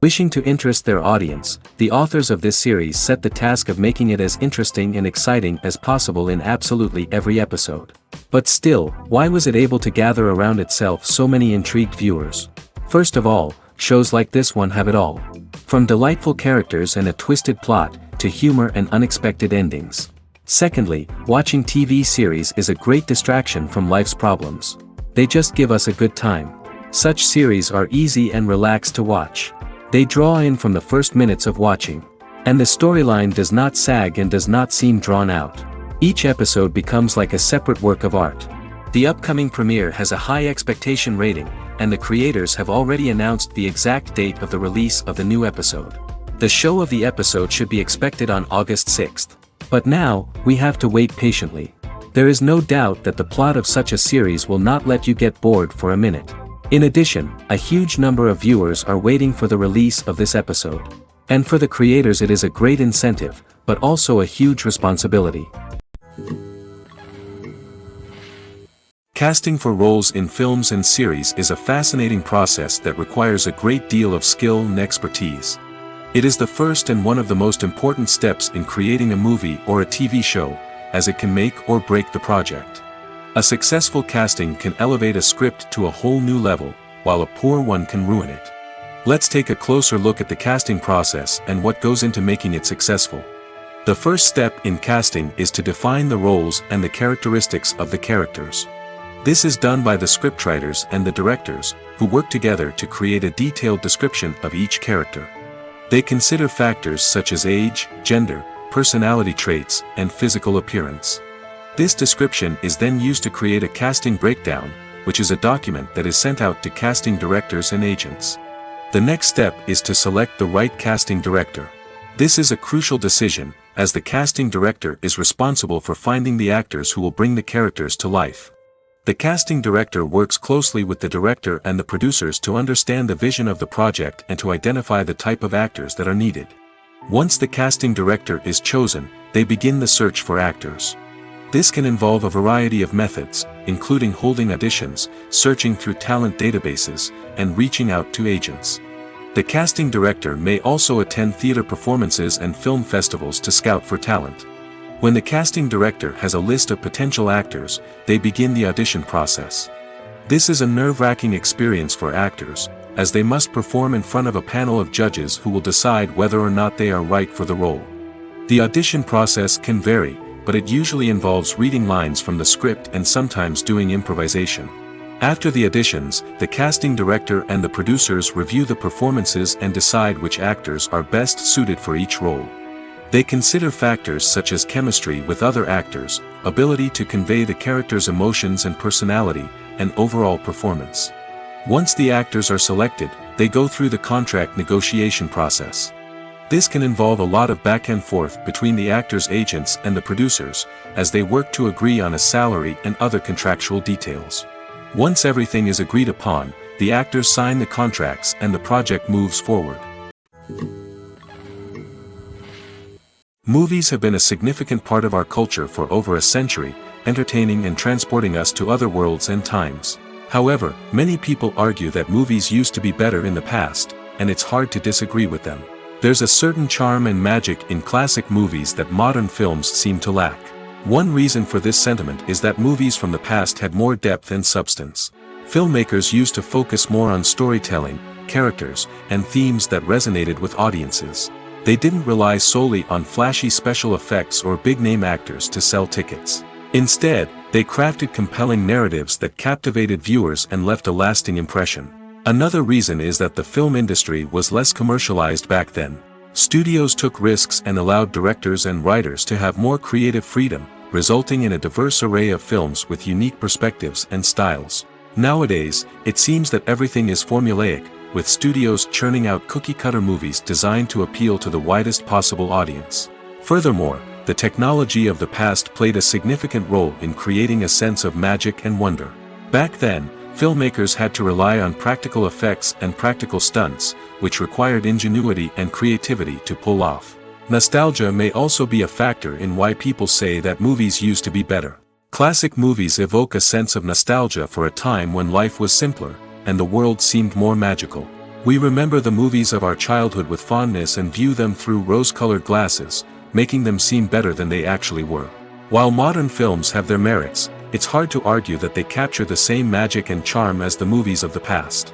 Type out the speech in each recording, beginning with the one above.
Wishing to interest their audience, the authors of this series set the task of making it as interesting and exciting as possible in absolutely every episode. But still, why was it able to gather around itself so many intrigued viewers? First of all, shows like this one have it all. From delightful characters and a twisted plot, to humor and unexpected endings. Secondly, watching TV series is a great distraction from life's problems. They just give us a good time. Such series are easy and relaxed to watch. They draw in from the first minutes of watching. And the storyline does not sag and does not seem drawn out. Each episode becomes like a separate work of art. The upcoming premiere has a high expectation rating, and the creators have already announced the exact date of the release of the new episode. The show of the episode should be expected on August 6th. But now, we have to wait patiently. There is no doubt that the plot of such a series will not let you get bored for a minute. In addition, a huge number of viewers are waiting for the release of this episode. And for the creators it is a great incentive, but also a huge responsibility. Casting for roles in films and series is a fascinating process that requires a great deal of skill and expertise. It is the first and one of the most important steps in creating a movie or a TV show, as it can make or break the project. A successful casting can elevate a script to a whole new level, while a poor one can ruin it. Let's take a closer look at the casting process and what goes into making it successful. The first step in casting is to define the roles and the characteristics of the characters. This is done by the scriptwriters and the directors, who work together to create a detailed description of each character. They consider factors such as age, gender, personality traits, and physical appearance. This description is then used to create a casting breakdown, which is a document that is sent out to casting directors and agents. The next step is to select the right casting director. This is a crucial decision, as the casting director is responsible for finding the actors who will bring the characters to life. The casting director works closely with the director and the producers to understand the vision of the project and to identify the type of actors that are needed. Once the casting director is chosen, they begin the search for actors. This can involve a variety of methods, including holding auditions, searching through talent databases, and reaching out to agents. The casting director may also attend theater performances and film festivals to scout for talent. When the casting director has a list of potential actors, they begin the audition process. This is a nerve-wracking experience for actors, as they must perform in front of a panel of judges who will decide whether or not they are right for the role. The audition process can vary, but it usually involves reading lines from the script and sometimes doing improvisation. After the auditions, the casting director and the producers review the performances and decide which actors are best suited for each role. They consider factors such as chemistry with other actors, ability to convey the character's emotions and personality, and overall performance. Once the actors are selected, they go through the contract negotiation process. This can involve a lot of back and forth between the actors' agents and the producers, as they work to agree on a salary and other contractual details. Once everything is agreed upon, the actors sign the contracts and the project moves forward. Movies have been a significant part of our culture for over a century, entertaining and transporting us to other worlds and times. However, many people argue that movies used to be better in the past, and it's hard to disagree with them. There's a certain charm and magic in classic movies that modern films seem to lack. One reason for this sentiment is that movies from the past had more depth and substance. Filmmakers used to focus more on storytelling, characters, and themes that resonated with audiences. They didn't rely solely on flashy special effects or big-name actors to sell tickets. Instead, they crafted compelling narratives that captivated viewers and left a lasting impression. Another reason is that the film industry was less commercialized back then. Studios took risks and allowed directors and writers to have more creative freedom, resulting in a diverse array of films with unique perspectives and styles. Nowadays, it seems that everything is formulaic, with studios churning out cookie-cutter movies designed to appeal to the widest possible audience. Furthermore, the technology of the past played a significant role in creating a sense of magic and wonder. Back then, filmmakers had to rely on practical effects and practical stunts, which required ingenuity and creativity to pull off. Nostalgia may also be a factor in why people say that movies used to be better. Classic movies evoke a sense of nostalgia for a time when life was simpler, and the world seemed more magical. We remember the movies of our childhood with fondness and view them through rose-colored glasses, making them seem better than they actually were. While modern films have their merits, it's hard to argue that they capture the same magic and charm as the movies of the past.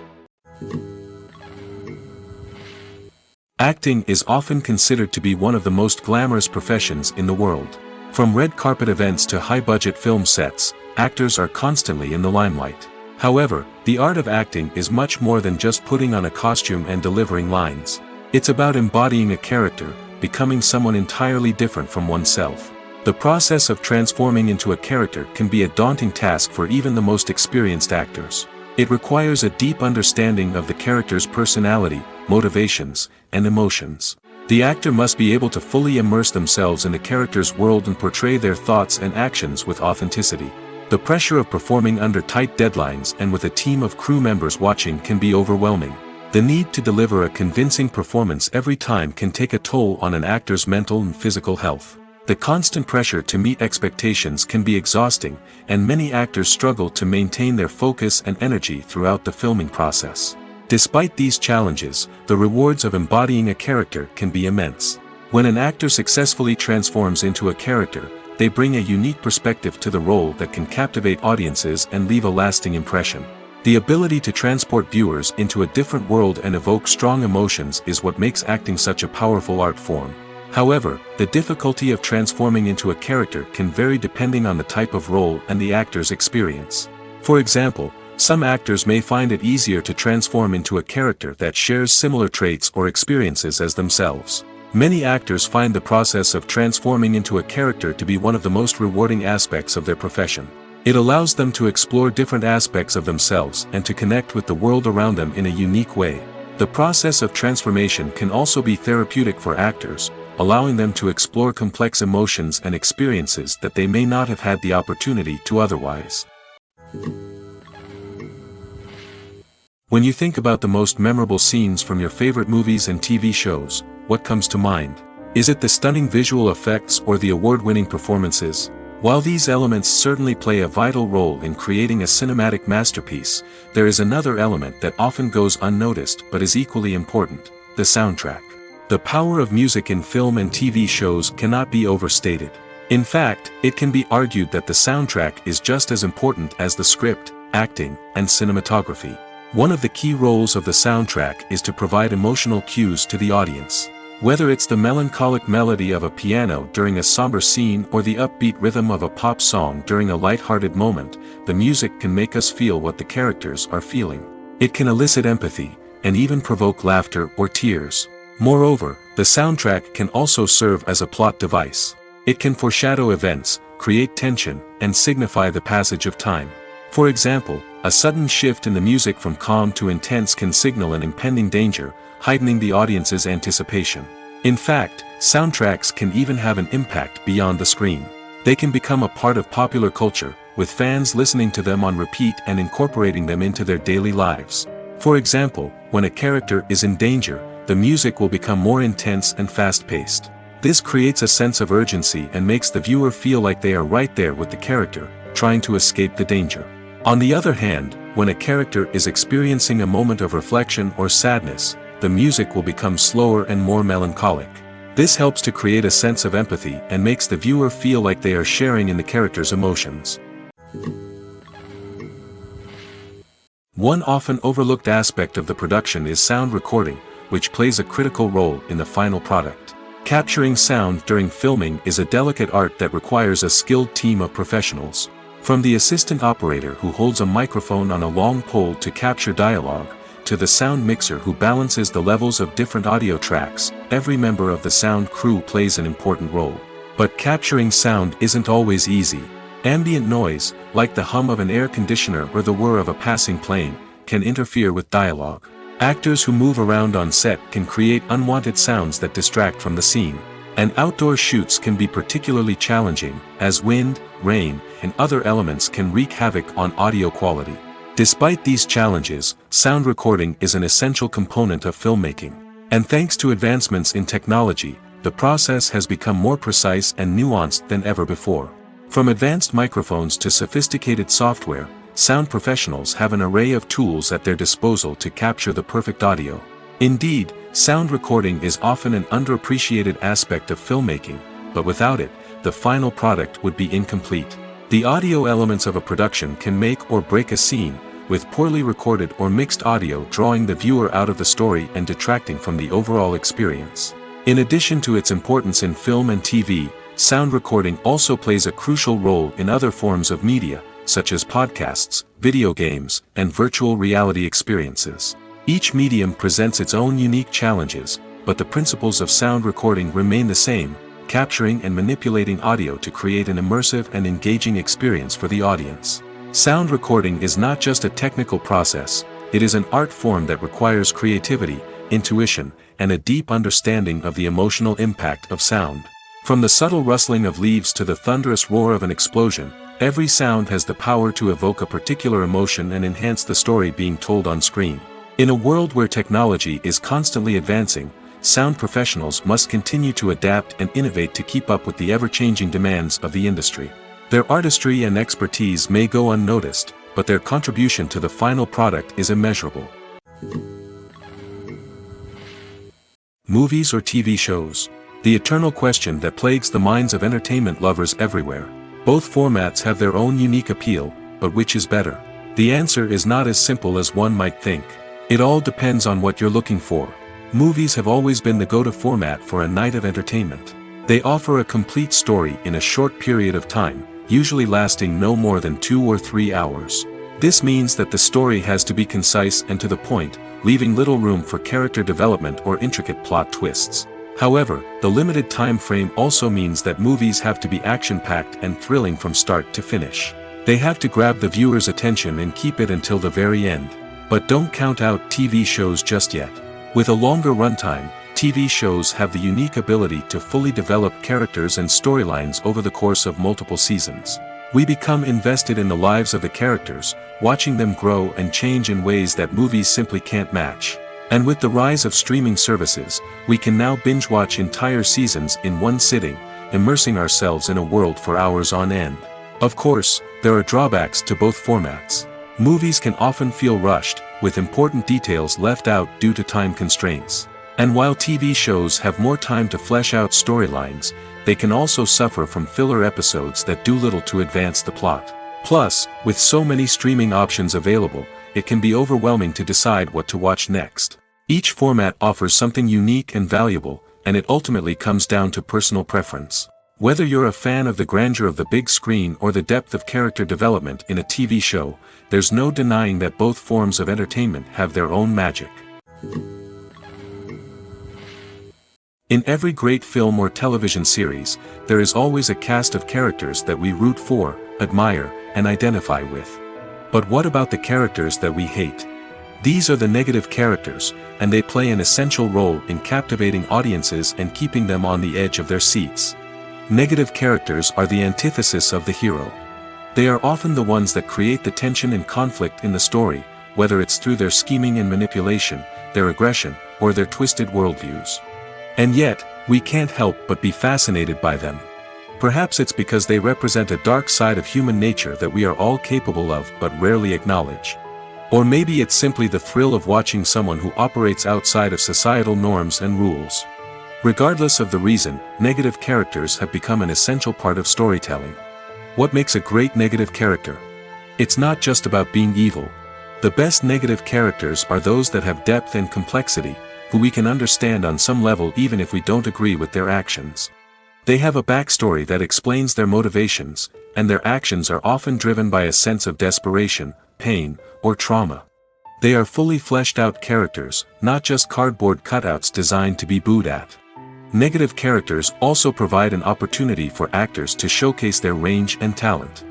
Acting is often considered to be one of the most glamorous professions in the world. From red carpet events to high-budget film sets, actors are constantly in the limelight. However, the art of acting is much more than just putting on a costume and delivering lines. It's about embodying a character, becoming someone entirely different from oneself. The process of transforming into a character can be a daunting task for even the most experienced actors. It requires a deep understanding of the character's personality, motivations, and emotions. The actor must be able to fully immerse themselves in the character's world and portray their thoughts and actions with authenticity. The pressure of performing under tight deadlines and with a team of crew members watching can be overwhelming. The need to deliver a convincing performance every time can take a toll on an actor's mental and physical health. The constant pressure to meet expectations can be exhausting, and many actors struggle to maintain their focus and energy throughout the filming process. Despite these challenges, the rewards of embodying a character can be immense. When an actor successfully transforms into a character, they bring a unique perspective to the role that can captivate audiences and leave a lasting impression. The ability to transport viewers into a different world and evoke strong emotions is what makes acting such a powerful art form. However, the difficulty of transforming into a character can vary depending on the type of role and the actor's experience. For example, some actors may find it easier to transform into a character that shares similar traits or experiences as themselves. Many actors find the process of transforming into a character to be one of the most rewarding aspects of their profession. It allows them to explore different aspects of themselves and to connect with the world around them in a unique way. The process of transformation can also be therapeutic for actors, allowing them to explore complex emotions and experiences that they may not have had the opportunity to otherwise. When you think about the most memorable scenes from your favorite movies and TV shows, what comes to mind? Is it the stunning visual effects or the award-winning performances? While these elements certainly play a vital role in creating a cinematic masterpiece, there is another element that often goes unnoticed but is equally important: the soundtrack. The power of music in film and TV shows cannot be overstated. In fact, it can be argued that the soundtrack is just as important as the script, acting, and cinematography. One of the key roles of the soundtrack is to provide emotional cues to the audience. Whether it's the melancholic melody of a piano during a somber scene or the upbeat rhythm of a pop song during a light-hearted moment, the music can make us feel what the characters are feeling. It can elicit empathy, and even provoke laughter or tears. Moreover, the soundtrack can also serve as a plot device. It can foreshadow events, create tension, and signify the passage of time. For example, a sudden shift in the music from calm to intense can signal an impending danger, heightening the audience's anticipation. In fact, soundtracks can even have an impact beyond the screen. They can become a part of popular culture, with fans listening to them on repeat and incorporating them into their daily lives. For example, when a character is in danger, the music will become more intense and fast-paced. This creates a sense of urgency and makes the viewer feel like they are right there with the character, trying to escape the danger. On the other hand, when a character is experiencing a moment of reflection or sadness, the music will become slower and more melancholic. This helps to create a sense of empathy and makes the viewer feel like they are sharing in the character's emotions. One often overlooked aspect of the production is sound recording, which plays a critical role in the final product. Capturing sound during filming is a delicate art that requires a skilled team of professionals. From the assistant operator who holds a microphone on a long pole to capture dialogue, to the sound mixer who balances the levels of different audio tracks, every member of the sound crew plays an important role. But capturing sound isn't always easy. Ambient noise, like the hum of an air conditioner or the whir of a passing plane, can interfere with dialogue. Actors who move around on set can create unwanted sounds that distract from the scene. And outdoor shoots can be particularly challenging, as wind, rain, and other elements can wreak havoc on audio quality. Despite these challenges, sound recording is an essential component of filmmaking. And thanks to advancements in technology, the process has become more precise and nuanced than ever before. From advanced microphones to sophisticated software, sound professionals have an array of tools at their disposal to capture the perfect audio. Indeed, sound recording is often an underappreciated aspect of filmmaking, but without it, the final product would be incomplete. The audio elements of a production can make or break a scene, with poorly recorded or mixed audio drawing the viewer out of the story and detracting from the overall experience. In addition to its importance in film and TV, sound recording also plays a crucial role in other forms of media, such as podcasts, video games, and virtual reality experiences. Each medium presents its own unique challenges, but the principles of sound recording remain the same, capturing and manipulating audio to create an immersive and engaging experience for the audience. Sound recording is not just a technical process, it is an art form that requires creativity, intuition, and a deep understanding of the emotional impact of sound. From the subtle rustling of leaves to the thunderous roar of an explosion, every sound has the power to evoke a particular emotion and enhance the story being told on screen. In a world where technology is constantly advancing, sound professionals must continue to adapt and innovate to keep up with the ever-changing demands of the industry. Their artistry and expertise may go unnoticed, but their contribution to the final product is immeasurable. Movies or TV shows? The eternal question that plagues the minds of entertainment lovers everywhere. Both formats have their own unique appeal, but which is better? The answer is not as simple as one might think. It all depends on what you're looking for. Movies have always been the go-to format for a night of entertainment. They offer a complete story in a short period of time, usually lasting no more than 2 or 3 hours. This means that the story has to be concise and to the point, leaving little room for character development or intricate plot twists. However, the limited time frame also means that movies have to be action-packed and thrilling from start to finish. They have to grab the viewer's attention and keep it until the very end. But don't count out TV shows just yet. With a longer runtime, TV shows have the unique ability to fully develop characters and storylines over the course of multiple seasons. We become invested in the lives of the characters, watching them grow and change in ways that movies simply can't match. And with the rise of streaming services, we can now binge-watch entire seasons in one sitting, immersing ourselves in a world for hours on end. Of course, there are drawbacks to both formats. Movies can often feel rushed, with important details left out due to time constraints. And while TV shows have more time to flesh out storylines, they can also suffer from filler episodes that do little to advance the plot. Plus, with so many streaming options available, it can be overwhelming to decide what to watch next. Each format offers something unique and valuable, and it ultimately comes down to personal preference. Whether you're a fan of the grandeur of the big screen or the depth of character development in a TV show, there's no denying that both forms of entertainment have their own magic. In every great film or television series, there is always a cast of characters that we root for, admire, and identify with. But what about the characters that we hate? These are the negative characters, and they play an essential role in captivating audiences and keeping them on the edge of their seats. Negative characters are the antithesis of the hero. They are often the ones that create the tension and conflict in the story, whether it's through their scheming and manipulation, their aggression, or their twisted worldviews. And yet, we can't help but be fascinated by them. Perhaps it's because they represent a dark side of human nature that we are all capable of but rarely acknowledge. Or maybe it's simply the thrill of watching someone who operates outside of societal norms and rules. Regardless of the reason, negative characters have become an essential part of storytelling. What makes a great negative character? It's not just about being evil. The best negative characters are those that have depth and complexity, who we can understand on some level even if we don't agree with their actions. They have a backstory that explains their motivations, and their actions are often driven by a sense of desperation, pain, or trauma. They are fully fleshed out characters, not just cardboard cutouts designed to be booed at. Negative characters also provide an opportunity for actors to showcase their range and talent.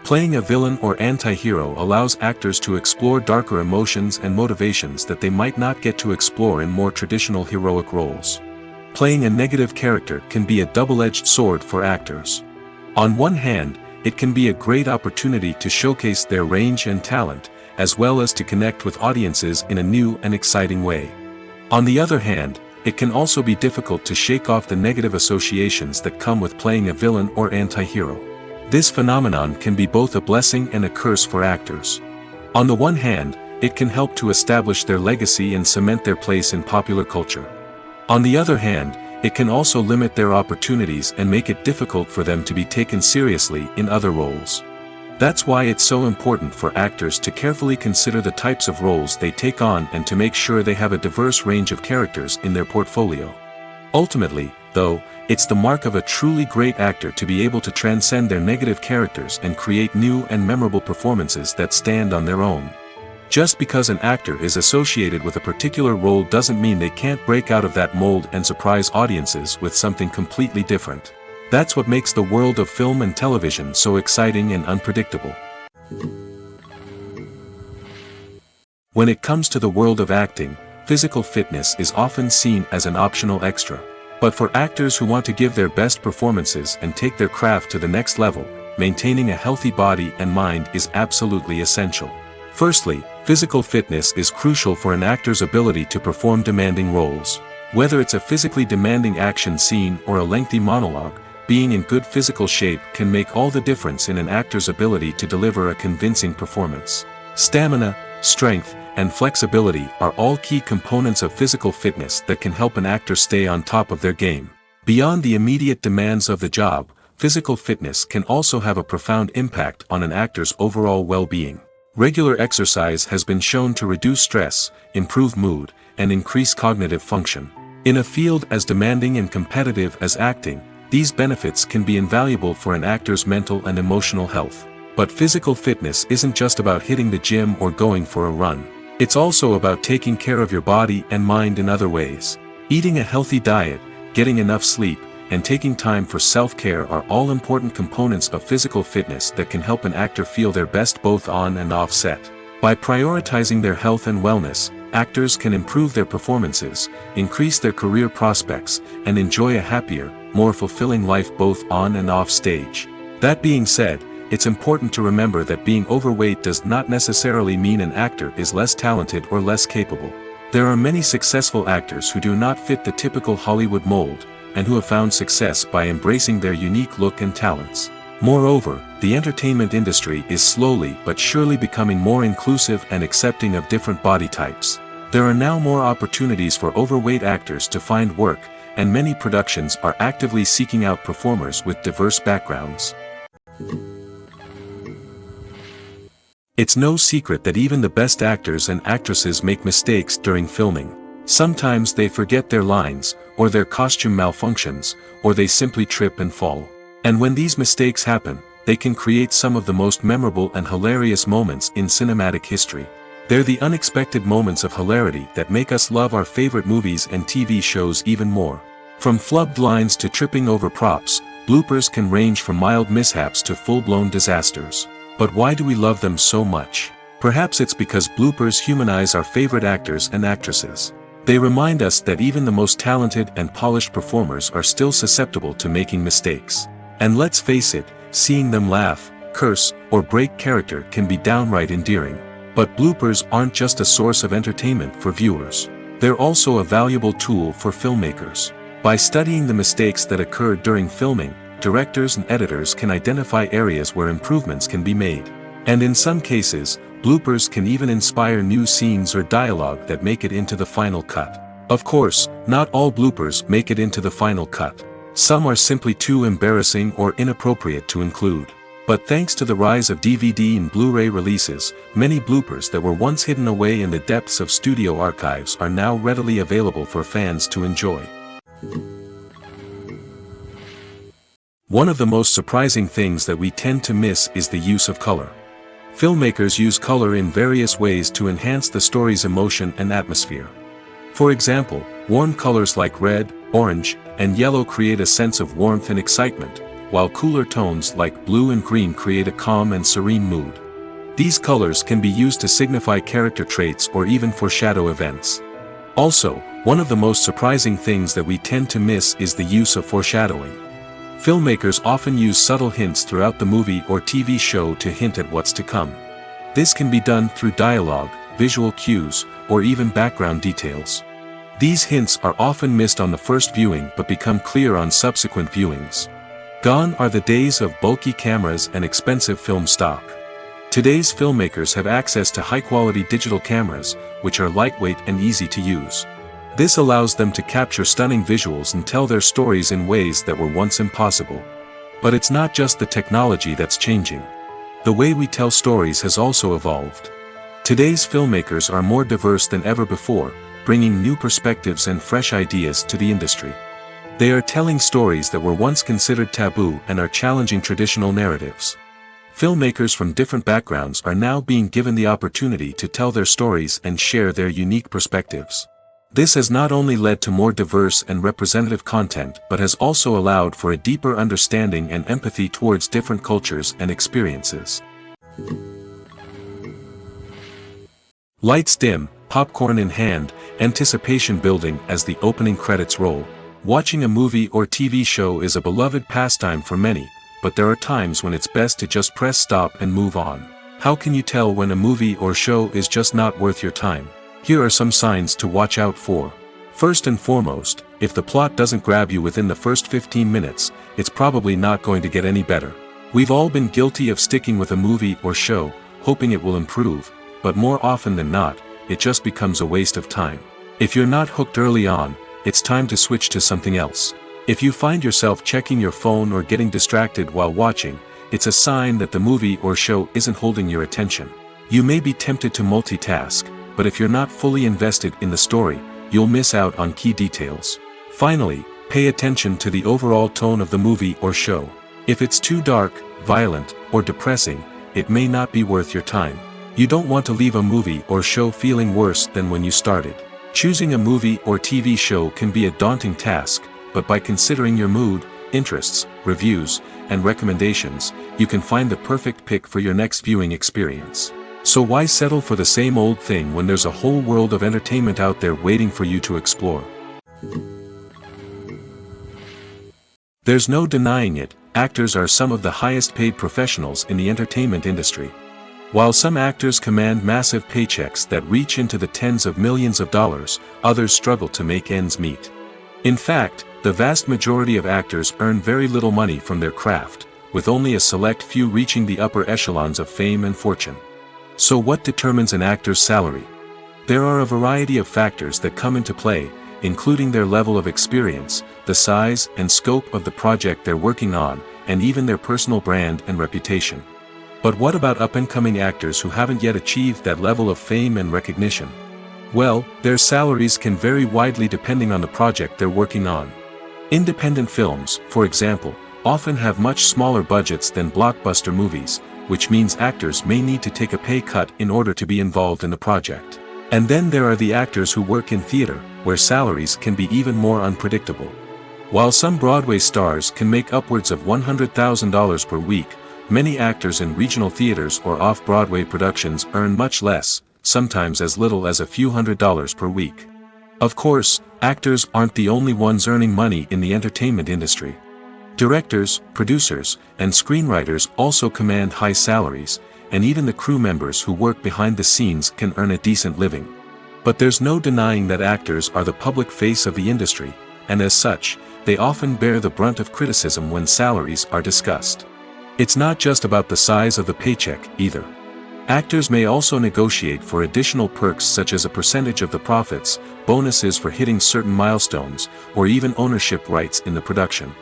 Playing a villain or anti-hero allows actors to explore darker emotions and motivations that they might not get to explore in more traditional heroic roles. Playing a negative character can be a double-edged sword for actors. On one hand, it can be a great opportunity to showcase their range and talent, as well as to connect with audiences in a new and exciting way. On the other hand, it can also be difficult to shake off the negative associations that come with playing a villain or anti-hero. This phenomenon can be both a blessing and a curse for actors. On the one hand, it can help to establish their legacy and cement their place in popular culture. On the other hand, it can also limit their opportunities and make it difficult for them to be taken seriously in other roles. That's why it's so important for actors to carefully consider the types of roles they take on and to make sure they have a diverse range of characters in their portfolio. Ultimately, though, it's the mark of a truly great actor to be able to transcend their negative characters and create new and memorable performances that stand on their own. Just because an actor is associated with a particular role doesn't mean they can't break out of that mold and surprise audiences with something completely different. That's what makes the world of film and television so exciting and unpredictable. When it comes to the world of acting, physical fitness is often seen as an optional extra. But for actors who want to give their best performances and take their craft to the next level, maintaining a healthy body and mind is absolutely essential. Firstly, physical fitness is crucial for an actor's ability to perform demanding roles. Whether it's a physically demanding action scene or a lengthy monologue, being in good physical shape can make all the difference in an actor's ability to deliver a convincing performance. Stamina, strength, and flexibility are all key components of physical fitness that can help an actor stay on top of their game. Beyond the immediate demands of the job, physical fitness can also have a profound impact on an actor's overall well-being. Regular exercise has been shown to reduce stress, improve mood, and increase cognitive function. In a field as demanding and competitive as acting, these benefits can be invaluable for an actor's mental and emotional health. But physical fitness isn't just about hitting the gym or going for a run. It's also about taking care of your body and mind in other ways. Eating a healthy diet, getting enough sleep, and taking time for self-care are all important components of physical fitness that can help an actor feel their best both on and off set. By prioritizing their health and wellness, actors can improve their performances, increase their career prospects, and enjoy a happier, more fulfilling life both on and off stage. That being said, it's important to remember that being overweight does not necessarily mean an actor is less talented or less capable. There are many successful actors who do not fit the typical Hollywood mold, and who have found success by embracing their unique look and talents. Moreover, the entertainment industry is slowly but surely becoming more inclusive and accepting of different body types. There are now more opportunities for overweight actors to find work, and many productions are actively seeking out performers with diverse backgrounds. It's no secret that even the best actors and actresses make mistakes during filming. Sometimes they forget their lines, or their costume malfunctions, or they simply trip and fall. And when these mistakes happen, they can create some of the most memorable and hilarious moments in cinematic history. They're the unexpected moments of hilarity that make us love our favorite movies and TV shows even more. From flubbed lines to tripping over props, bloopers can range from mild mishaps to full-blown disasters. But why do we love them so much? Perhaps it's because bloopers humanize our favorite actors and actresses. They remind us that even the most talented and polished performers are still susceptible to making mistakes. And let's face it, seeing them laugh, curse, or break character can be downright endearing. But bloopers aren't just a source of entertainment for viewers. They're also a valuable tool for filmmakers. By studying the mistakes that occurred during filming, directors and editors can identify areas where improvements can be made. And in some cases, bloopers can even inspire new scenes or dialogue that make it into the final cut. Of course, not all bloopers make it into the final cut. Some are simply too embarrassing or inappropriate to include. But thanks to the rise of DVD and Blu-ray releases, many bloopers that were once hidden away in the depths of studio archives are now readily available for fans to enjoy. One of the most surprising things that we tend to miss is the use of color. Filmmakers use color in various ways to enhance the story's emotion and atmosphere. For example, warm colors like red, orange, and yellow create a sense of warmth and excitement, while cooler tones like blue and green create a calm and serene mood. These colors can be used to signify character traits or even foreshadow events. Also, one of the most surprising things that we tend to miss is the use of foreshadowing. Filmmakers often use subtle hints throughout the movie or TV show to hint at what's to come. This can be done through dialogue, visual cues, or even background details. These hints are often missed on the first viewing but become clear on subsequent viewings. Gone are the days of bulky cameras and expensive film stock. Today's filmmakers have access to high-quality digital cameras, which are lightweight and easy to use. This allows them to capture stunning visuals and tell their stories in ways that were once impossible. But it's not just the technology that's changing. The way we tell stories has also evolved. Today's filmmakers are more diverse than ever before, bringing new perspectives and fresh ideas to the industry. They are telling stories that were once considered taboo and are challenging traditional narratives. Filmmakers from different backgrounds are now being given the opportunity to tell their stories and share their unique perspectives. This has not only led to more diverse and representative content but has also allowed for a deeper understanding and empathy towards different cultures and experiences. Lights dim, popcorn in hand, anticipation building as the opening credits roll. Watching a movie or TV show is a beloved pastime for many, but there are times when it's best to just press stop and move on. How can you tell when a movie or show is just not worth your time? Here are some signs to watch out for. First and foremost, if the plot doesn't grab you within the first 15 minutes, it's probably not going to get any better. We've all been guilty of sticking with a movie or show, hoping it will improve, but more often than not, it just becomes a waste of time. If you're not hooked early on, it's time to switch to something else. If you find yourself checking your phone or getting distracted while watching, it's a sign that the movie or show isn't holding your attention. You may be tempted to multitask, but if you're not fully invested in the story, you'll miss out on key details. Finally, pay attention to the overall tone of the movie or show. If it's too dark, violent, or depressing, it may not be worth your time. You don't want to leave a movie or show feeling worse than when you started. Choosing a movie or TV show can be a daunting task, but by considering your mood, interests, reviews, and recommendations, you can find the perfect pick for your next viewing experience. So why settle for the same old thing when there's a whole world of entertainment out there waiting for you to explore? There's no denying it, actors are some of the highest paid professionals in the entertainment industry. While some actors command massive paychecks that reach into the tens of millions of dollars, others struggle to make ends meet. In fact, the vast majority of actors earn very little money from their craft, with only a select few reaching the upper echelons of fame and fortune. So what determines an actor's salary? There are a variety of factors that come into play, including their level of experience, the size and scope of the project they're working on, and even their personal brand and reputation. But what about up-and-coming actors who haven't yet achieved that level of fame and recognition? Well, their salaries can vary widely depending on the project they're working on. Independent films, for example, often have much smaller budgets than blockbuster movies, which means actors may need to take a pay cut in order to be involved in the project. And then there are the actors who work in theater, where salaries can be even more unpredictable. While some Broadway stars can make upwards of $100,000 per week, many actors in regional theaters or off-Broadway productions earn much less, sometimes as little as a few $100s per week. Of course, actors aren't the only ones earning money in the entertainment industry. Directors, producers, and screenwriters also command high salaries, and even the crew members who work behind the scenes can earn a decent living. But there's no denying that actors are the public face of the industry, and as such, they often bear the brunt of criticism when salaries are discussed. It's not just about the size of the paycheck, either. Actors may also negotiate for additional perks such as a percentage of the profits, bonuses for hitting certain milestones, or even ownership rights in the production.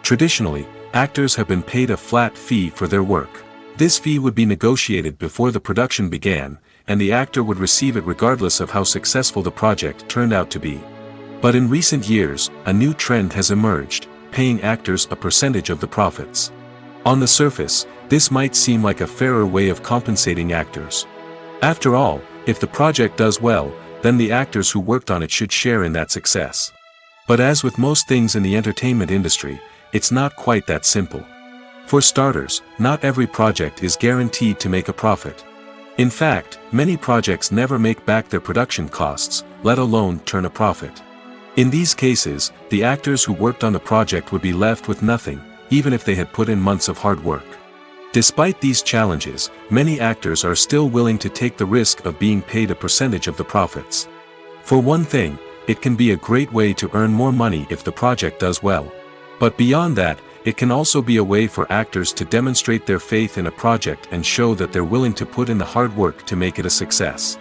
Traditionally, actors have been paid a flat fee for their work. This fee would be negotiated before the production began, and the actor would receive it regardless of how successful the project turned out to be. But in recent years, a new trend has emerged, paying actors a percentage of the profits. On the surface, this might seem like a fairer way of compensating actors. After all, if the project does well, then the actors who worked on it should share in that success. But as with most things in the entertainment industry, it's not quite that simple. For starters, not every project is guaranteed to make a profit. In fact, many projects never make back their production costs, let alone turn a profit. In these cases, the actors who worked on the project would be left with nothing, even if they had put in months of hard work. Despite these challenges, many actors are still willing to take the risk of being paid a percentage of the profits. For one thing, it can be a great way to earn more money if the project does well. But beyond that, It can also be a way for actors to demonstrate their faith in a project and show that they're willing to put in the hard work to make it a success.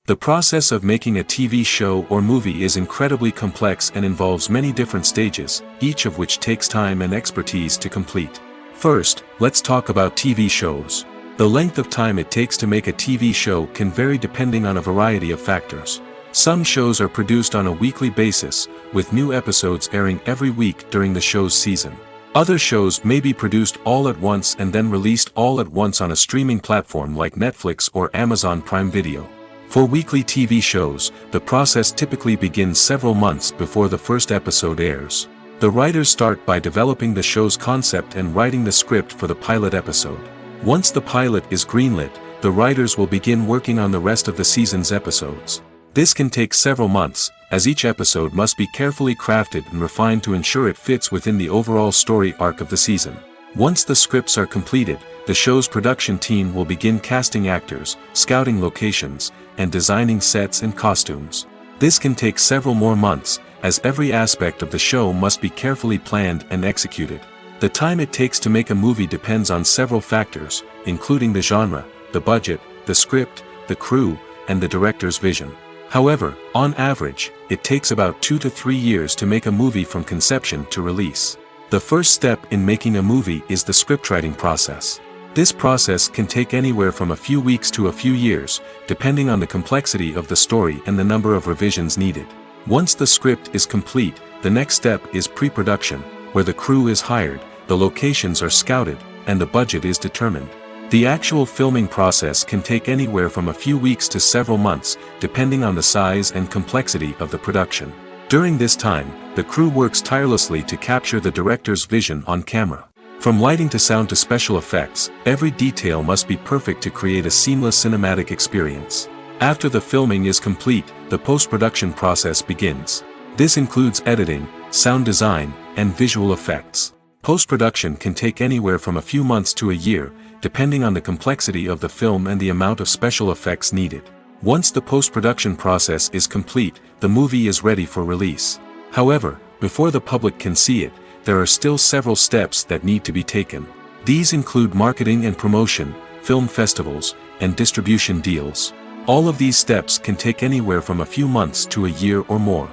The process of making a TV show or movie is incredibly complex and involves many different stages, each of which takes time and expertise to complete. First, let's talk about TV shows. The length of time it takes to make a TV show can vary depending on a variety of factors. Some shows are produced on a weekly basis, with new episodes airing every week during the show's season. Other shows may be produced all at once and then released all at once on a streaming platform like Netflix or Amazon Prime Video. For weekly TV shows, the process typically begins several months before the first episode airs. The writers start by developing the show's concept and writing the script for the pilot episode. Once the pilot is greenlit, the writers will begin working on the rest of the season's episodes. This can take several months, as each episode must be carefully crafted and refined to ensure it fits within the overall story arc of the season. Once the scripts are completed, the show's production team will begin casting actors, scouting locations, and designing sets and costumes. This can take several more months, as every aspect of the show must be carefully planned and executed. The time it takes to make a movie depends on several factors, including the genre, the budget, the script, the crew, and the director's vision. However, on average, it takes about 2 to 3 years to make a movie from conception to release. The first step in making a movie is the scriptwriting process. This process can take anywhere from a few weeks to a few years, depending on the complexity of the story and the number of revisions needed. Once the script is complete, the next step is pre-production, where the crew is hired, the locations are scouted, and the budget is determined. The actual filming process can take anywhere from a few weeks to several months, depending on the size and complexity of the production. During this time, the crew works tirelessly to capture the director's vision on camera. From lighting to sound to special effects, every detail must be perfect to create a seamless cinematic experience. After the filming is complete, the post-production process begins. This includes editing, sound design, and visual effects. Post-production can take anywhere from a few months to a year, depending on the complexity of the film and the amount of special effects needed. Once the post-production process is complete, the movie is ready for release. However, before the public can see it, there are still several steps that need to be taken. These include marketing and promotion, film festivals, and distribution deals. All of these steps can take anywhere from a few months to a year or more.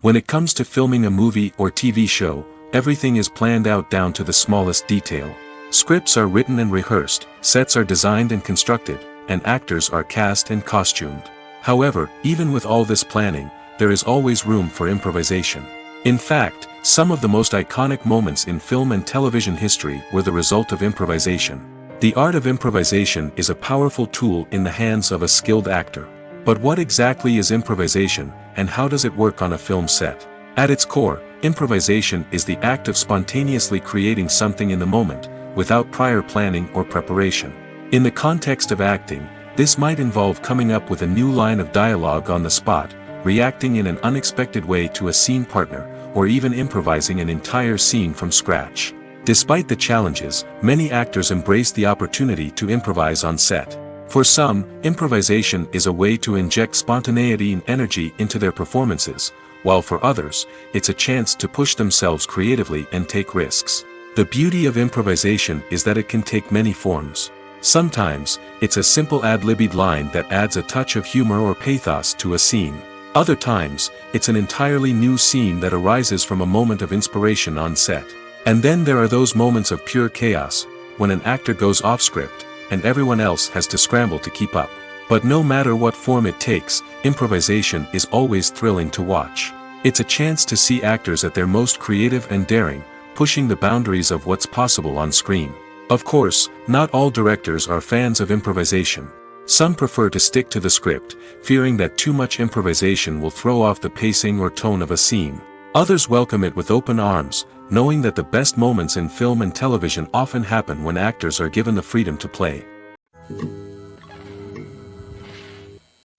When it comes to filming a movie or TV show, everything is planned out down to the smallest detail. Scripts are written and rehearsed, sets are designed and constructed, and actors are cast and costumed. However, even with all this planning, there is always room for improvisation. In fact, some of the most iconic moments in film and television history were the result of improvisation. The art of improvisation is a powerful tool in the hands of a skilled actor. But what exactly is improvisation, and how does it work on a film set? At its core, improvisation is the act of spontaneously creating something in the moment, without prior planning or preparation. In the context of acting, this might involve coming up with a new line of dialogue on the spot, reacting in an unexpected way to a scene partner, or even improvising an entire scene from scratch. Despite the challenges, many actors embrace the opportunity to improvise on set. For some, improvisation is a way to inject spontaneity and energy into their performances, while for others, it's a chance to push themselves creatively and take risks. The beauty of improvisation is that it can take many forms. Sometimes, it's a simple ad-libbed line that adds a touch of humor or pathos to a scene. Other times, it's an entirely new scene that arises from a moment of inspiration on set. And then there are those moments of pure chaos, when an actor goes off script, and everyone else has to scramble to keep up. But no matter what form it takes, improvisation is always thrilling to watch. It's a chance to see actors at their most creative and daring, pushing the boundaries of what's possible on screen. Of course, not all directors are fans of improvisation. Some prefer to stick to the script, fearing that too much improvisation will throw off the pacing or tone of a scene. Others welcome it with open arms, knowing that the best moments in film and television often happen when actors are given the freedom to play.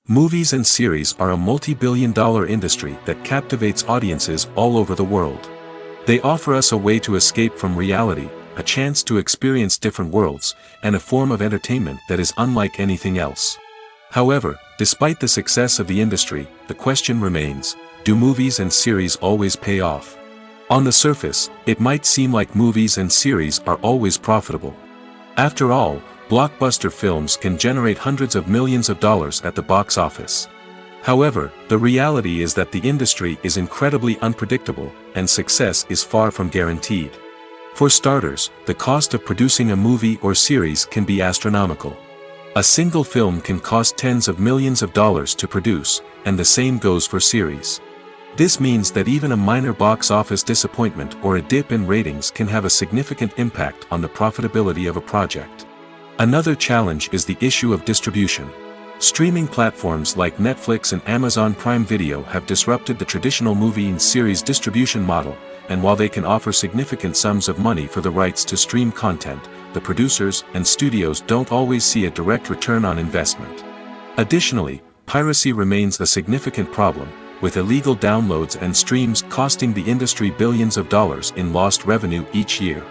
Movies and series are a multi-billion-dollar industry that captivates audiences all over the world. They offer us a way to escape from reality, a chance to experience different worlds, and a form of entertainment that is unlike anything else. However, despite the success of the industry, the question remains, do movies and series always pay off? On the surface, it might seem like movies and series are always profitable. After all, blockbuster films can generate hundreds of millions of dollars at the box office. However, the reality is that the industry is incredibly unpredictable, and success is far from guaranteed. For starters, the cost of producing a movie or series can be astronomical. A single film can cost tens of millions of dollars to produce, and the same goes for series. This means that even a minor box office disappointment or a dip in ratings can have a significant impact on the profitability of a project. Another challenge is the issue of distribution. Streaming platforms like Netflix and Amazon Prime Video have disrupted the traditional movie and series distribution model, and while they can offer significant sums of money for the rights to stream content, the producers and studios don't always see a direct return on investment. Additionally, piracy remains a significant problem, with illegal downloads and streams costing the industry billions of dollars in lost revenue each year.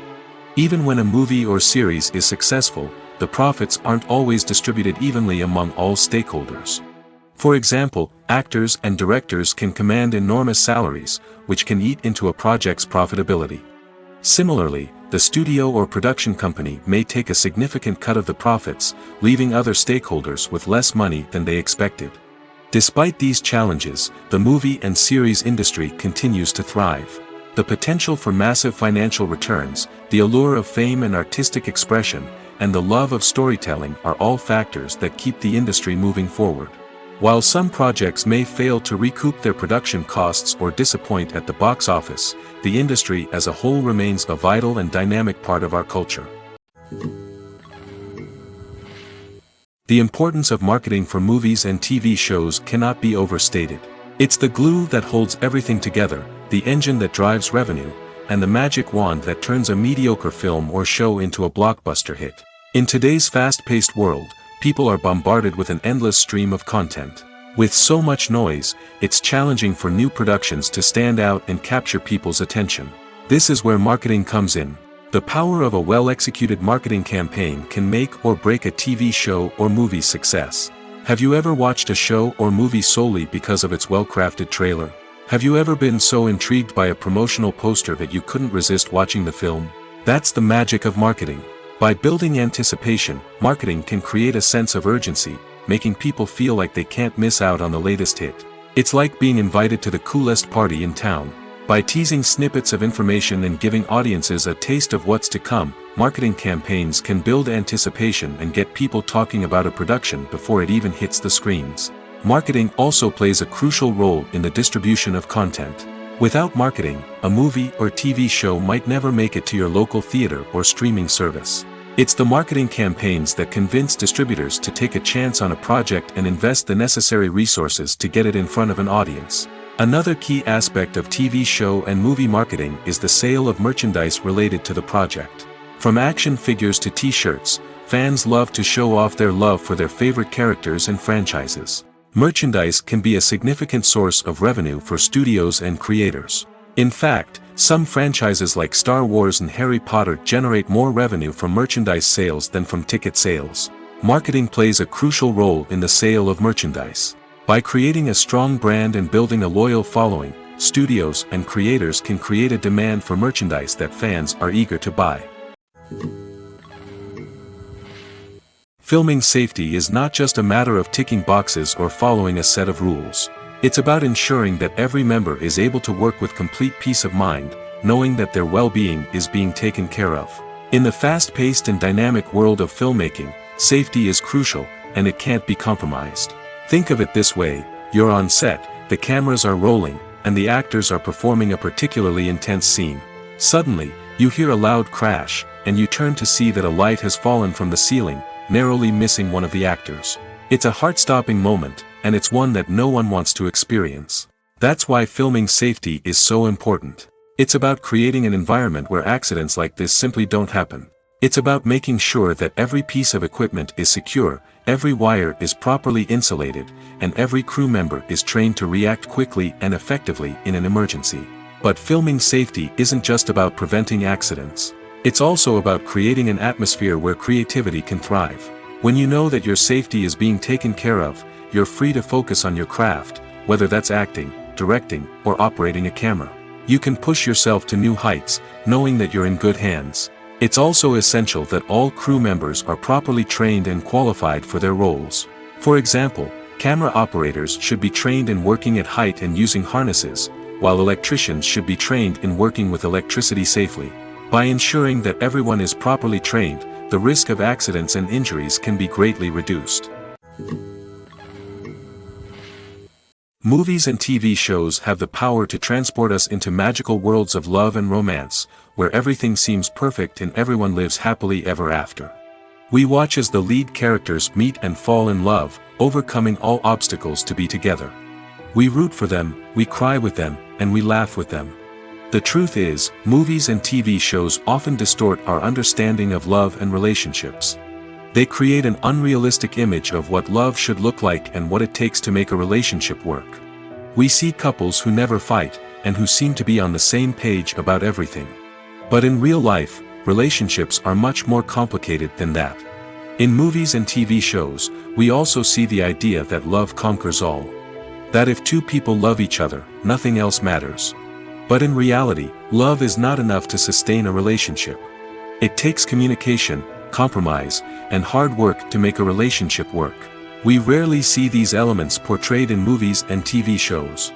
Even when a movie or series is successful, the profits aren't always distributed evenly among all stakeholders. For example, actors and directors can command enormous salaries, which can eat into a project's profitability. Similarly, the studio or production company may take a significant cut of the profits, leaving other stakeholders with less money than they expected. Despite these challenges, the movie and series industry continues to thrive. The potential for massive financial returns, the allure of fame and artistic expression, and the love of storytelling are all factors that keep the industry moving forward. While some projects may fail to recoup their production costs or disappoint at the box office, the industry as a whole remains a vital and dynamic part of our culture. The importance of marketing for movies and TV shows cannot be overstated. It's the glue that holds everything together, the engine that drives revenue, and the magic wand that turns a mediocre film or show into a blockbuster hit. In today's fast-paced world, people are bombarded with an endless stream of content. With so much noise, it's challenging for new productions to stand out and capture people's attention. This is where marketing comes in. The power of a well-executed marketing campaign can make or break a TV show or movie's success. Have you ever watched a show or movie solely because of its well-crafted trailer? Have you ever been so intrigued by a promotional poster that you couldn't resist watching the film? That's the magic of marketing. By building anticipation, marketing can create a sense of urgency, making people feel like they can't miss out on the latest hit. It's like being invited to the coolest party in town. By teasing snippets of information and giving audiences a taste of what's to come, marketing campaigns can build anticipation and get people talking about a production before it even hits the screens. Marketing also plays a crucial role in the distribution of content. Without marketing, a movie or TV show might never make it to your local theater or streaming service. It's the marketing campaigns that convince distributors to take a chance on a project and invest the necessary resources to get it in front of an audience. Another key aspect of TV show and movie marketing is the sale of merchandise related to the project. From action figures to t-shirts, fans love to show off their love for their favorite characters and franchises. Merchandise can be a significant source of revenue for studios and creators. In fact, some franchises like Star Wars and Harry Potter generate more revenue from merchandise sales than from ticket sales. Marketing plays a crucial role in the sale of merchandise. By creating a strong brand and building a loyal following, studios and creators can create a demand for merchandise that fans are eager to buy. Filming safety is not just a matter of ticking boxes or following a set of rules. It's about ensuring that every member is able to work with complete peace of mind, knowing that their well-being is being taken care of. In the fast-paced and dynamic world of filmmaking, safety is crucial, and it can't be compromised. Think of it this way: you're on set, the cameras are rolling, and the actors are performing a particularly intense scene. Suddenly, you hear a loud crash, and you turn to see that a light has fallen from the ceiling, narrowly missing one of the actors. It's a heart-stopping moment, and it's one that no one wants to experience. That's why filming safety is so important. It's about creating an environment where accidents like this simply don't happen. It's about making sure that every piece of equipment is secure, every wire is properly insulated, and every crew member is trained to react quickly and effectively in an emergency. But filming safety isn't just about preventing accidents. It's also about creating an atmosphere where creativity can thrive. When you know that your safety is being taken care of, you're free to focus on your craft, whether that's acting, directing, or operating a camera. You can push yourself to new heights, knowing that you're in good hands. It's also essential that all crew members are properly trained and qualified for their roles. For example, camera operators should be trained in working at height and using harnesses, while electricians should be trained in working with electricity safely. By ensuring that everyone is properly trained, the risk of accidents and injuries can be greatly reduced. Movies and TV shows have the power to transport us into magical worlds of love and romance, where everything seems perfect and everyone lives happily ever after. We watch as the lead characters meet and fall in love, overcoming all obstacles to be together. We root for them, we cry with them, and we laugh with them. The truth is, movies and TV shows often distort our understanding of love and relationships. They create an unrealistic image of what love should look like and what it takes to make a relationship work. We see couples who never fight, and who seem to be on the same page about everything. But in real life, relationships are much more complicated than that. In movies and TV shows, we also see the idea that love conquers all. That if two people love each other, nothing else matters. But in reality, love is not enough to sustain a relationship. It takes communication, compromise, and hard work to make a relationship work. We rarely see these elements portrayed in movies and TV shows.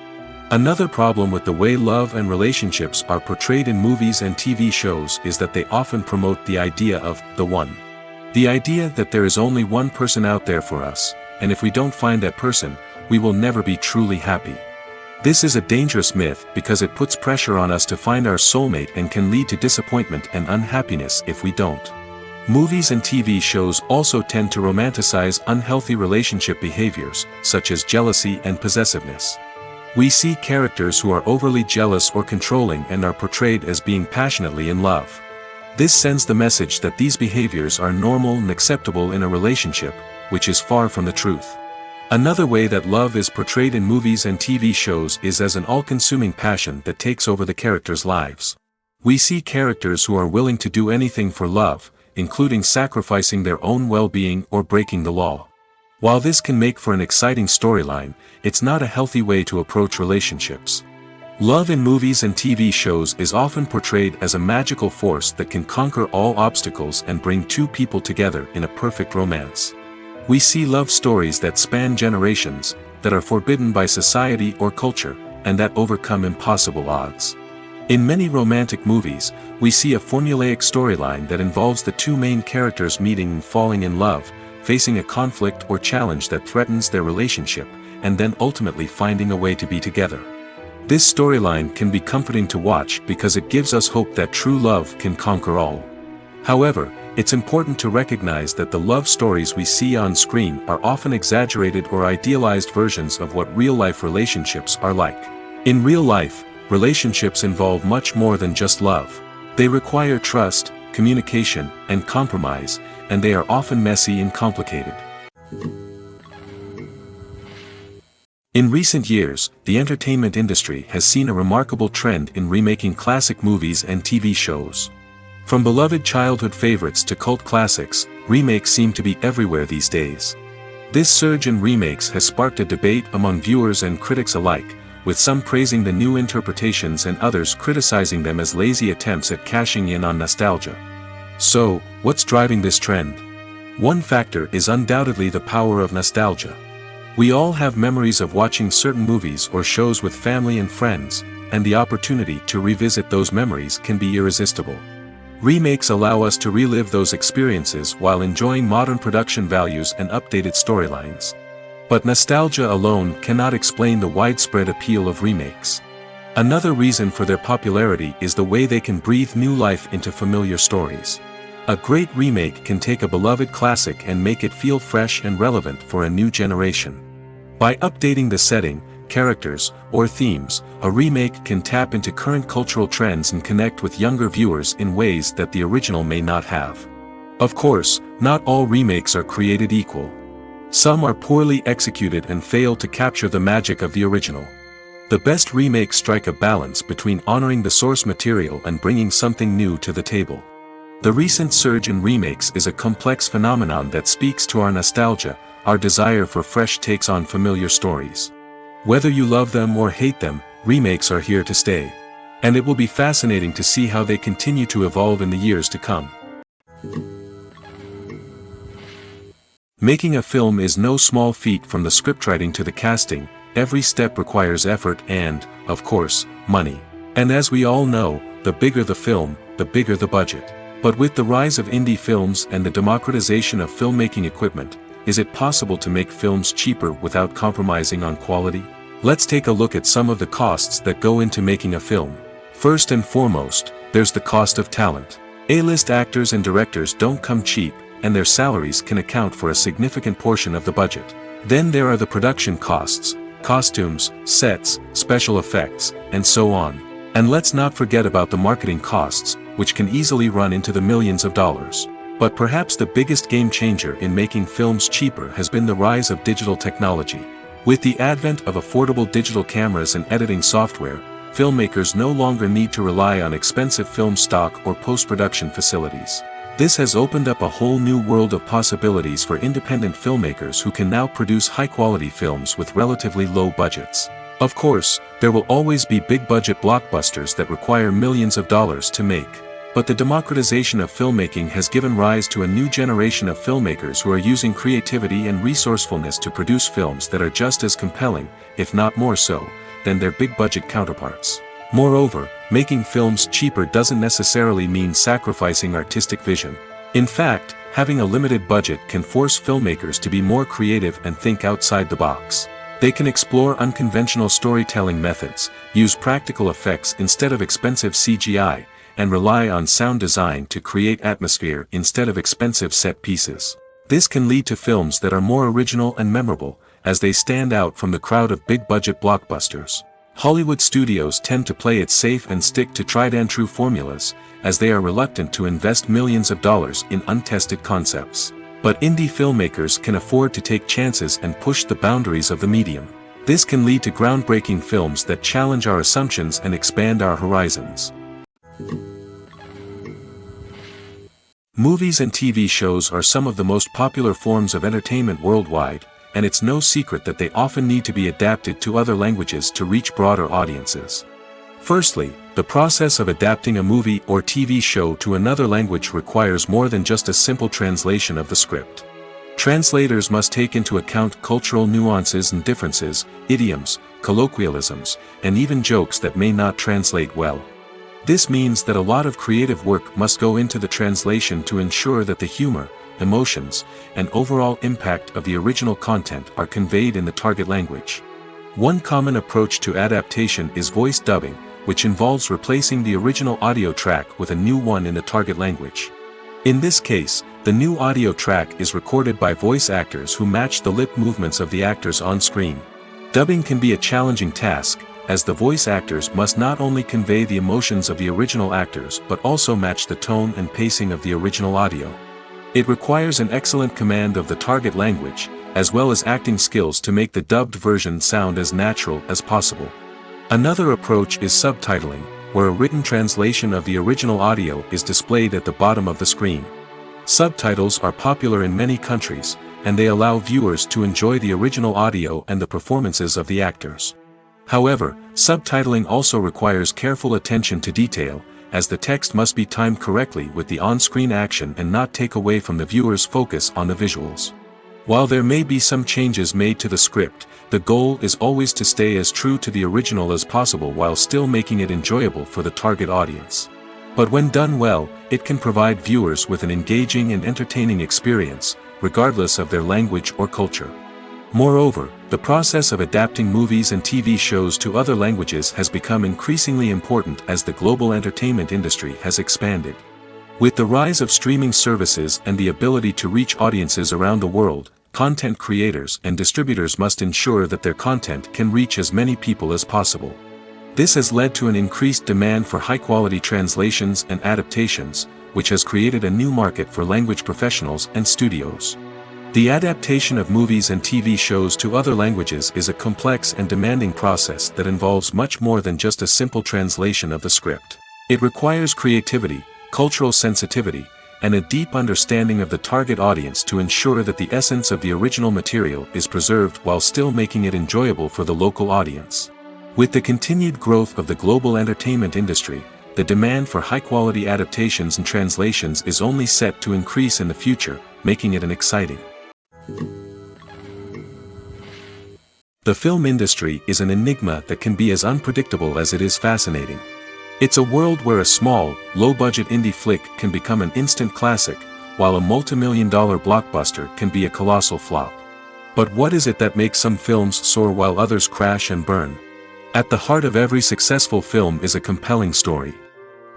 Another problem with the way love and relationships are portrayed in movies and TV shows is that they often promote the idea of the one. The idea that there is only one person out there for us, and if we don't find that person, we will never be truly happy. This is a dangerous myth because it puts pressure on us to find our soulmate and can lead to disappointment and unhappiness if we don't. Movies and TV shows also tend to romanticize unhealthy relationship behaviors, such as jealousy and possessiveness. We see characters who are overly jealous or controlling and are portrayed as being passionately in love. This sends the message that these behaviors are normal and acceptable in a relationship, which is far from the truth. Another way that love is portrayed in movies and TV shows is as an all-consuming passion that takes over the characters' lives. We see characters who are willing to do anything for love, including sacrificing their own well-being or breaking the law. While this can make for an exciting storyline, it's not a healthy way to approach relationships. Love in movies and TV shows is often portrayed as a magical force that can conquer all obstacles and bring two people together in a perfect romance. We see love stories that span generations, that are forbidden by society or culture, and that overcome impossible odds. In many romantic movies, we see a formulaic storyline that involves the two main characters meeting and falling in love, facing a conflict or challenge that threatens their relationship, and then ultimately finding a way to be together. This storyline can be comforting to watch because it gives us hope that true love can conquer all. However, it's important to recognize that the love stories we see on screen are often exaggerated or idealized versions of what real-life relationships are like. In real life, relationships involve much more than just love. They require trust, communication, and compromise, and they are often messy and complicated. In recent years, the entertainment industry has seen a remarkable trend in remaking classic movies and TV shows. From beloved childhood favorites to cult classics, remakes seem to be everywhere these days. This surge in remakes has sparked a debate among viewers and critics alike, with some praising the new interpretations and others criticizing them as lazy attempts at cashing in on nostalgia. So, what's driving this trend? One factor is undoubtedly the power of nostalgia. We all have memories of watching certain movies or shows with family and friends, and the opportunity to revisit those memories can be irresistible. Remakes allow us to relive those experiences while enjoying modern production values and updated storylines. But nostalgia alone cannot explain the widespread appeal of remakes. Another reason for their popularity is the way they can breathe new life into familiar stories. A great remake can take a beloved classic and make it feel fresh and relevant for a new generation. By updating the setting, characters, or themes, a remake can tap into current cultural trends and connect with younger viewers in ways that the original may not have. Of course, not all remakes are created equal. Some are poorly executed and fail to capture the magic of the original. The best remakes strike a balance between honoring the source material and bringing something new to the table. The recent surge in remakes is a complex phenomenon that speaks to our nostalgia, our desire for fresh takes on familiar stories. Whether you love them or hate them, remakes are here to stay. And it will be fascinating to see how they continue to evolve in the years to come. Making a film is no small feat. From the scriptwriting to the casting, every step requires effort and, of course, money. And as we all know, the bigger the film, the bigger the budget. But with the rise of indie films and the democratization of filmmaking equipment, is it possible to make films cheaper without compromising on quality? Let's take a look at some of the costs that go into making a film. First and foremost, there's the cost of talent. A-list actors and directors don't come cheap, and their salaries can account for a significant portion of the budget. Then there are the production costs, costumes, sets, special effects, and so on. And let's not forget about the marketing costs, which can easily run into the millions of dollars. But perhaps the biggest game changer in making films cheaper has been the rise of digital technology. With the advent of affordable digital cameras and editing software, filmmakers no longer need to rely on expensive film stock or post-production facilities. This has opened up a whole new world of possibilities for independent filmmakers who can now produce high-quality films with relatively low budgets. Of course, there will always be big-budget blockbusters that require millions of dollars to make. But the democratization of filmmaking has given rise to a new generation of filmmakers who are using creativity and resourcefulness to produce films that are just as compelling, if not more so, than their big-budget counterparts. Moreover, making films cheaper doesn't necessarily mean sacrificing artistic vision. In fact, having a limited budget can force filmmakers to be more creative and think outside the box. They can explore unconventional storytelling methods, use practical effects instead of expensive CGI, and rely on sound design to create atmosphere instead of expensive set pieces. This can lead to films that are more original and memorable, as they stand out from the crowd of big-budget blockbusters. Hollywood studios tend to play it safe and stick to tried-and-true formulas, as they are reluctant to invest millions of dollars in untested concepts. But indie filmmakers can afford to take chances and push the boundaries of the medium. This can lead to groundbreaking films that challenge our assumptions and expand our horizons. Movies and TV shows are some of the most popular forms of entertainment worldwide, and it's no secret that they often need to be adapted to other languages to reach broader audiences. Firstly, the process of adapting a movie or TV show to another language requires more than just a simple translation of the script. Translators must take into account cultural nuances and differences, idioms, colloquialisms, and even jokes that may not translate well. This means that a lot of creative work must go into the translation to ensure that the humor, emotions, and overall impact of the original content are conveyed in the target language. One common approach to adaptation is voice dubbing, which involves replacing the original audio track with a new one in the target language. In this case, the new audio track is recorded by voice actors who match the lip movements of the actors on screen. Dubbing can be a challenging task, as the voice actors must not only convey the emotions of the original actors but also match the tone and pacing of the original audio. It requires an excellent command of the target language, as well as acting skills to make the dubbed version sound as natural as possible. Another approach is subtitling, where a written translation of the original audio is displayed at the bottom of the screen. Subtitles are popular in many countries, and they allow viewers to enjoy the original audio and the performances of the actors. However, subtitling also requires careful attention to detail, as the text must be timed correctly with the on-screen action and not take away from the viewer's focus on the visuals. While there may be some changes made to the script, the goal is always to stay as true to the original as possible while still making it enjoyable for the target audience. But when done well, it can provide viewers with an engaging and entertaining experience, regardless of their language or culture. Moreover, the process of adapting movies and TV shows to other languages has become increasingly important as the global entertainment industry has expanded. With the rise of streaming services and the ability to reach audiences around the world, content creators and distributors must ensure that their content can reach as many people as possible. This has led to an increased demand for high-quality translations and adaptations, which has created a new market for language professionals and studios. The adaptation of movies and TV shows to other languages is a complex and demanding process that involves much more than just a simple translation of the script. It requires creativity, cultural sensitivity, and a deep understanding of the target audience to ensure that the essence of the original material is preserved while still making it enjoyable for the local audience. With the continued growth of the global entertainment industry, the demand for high-quality adaptations and translations is only set to increase in the future, making it an exciting. The film industry is an enigma that can be as unpredictable as it is fascinating. It's a world where a small, low-budget indie flick can become an instant classic, while a multi-million-dollar blockbuster can be a colossal flop. But what is it that makes some films soar while others crash and burn? At the heart of every successful film is a compelling story.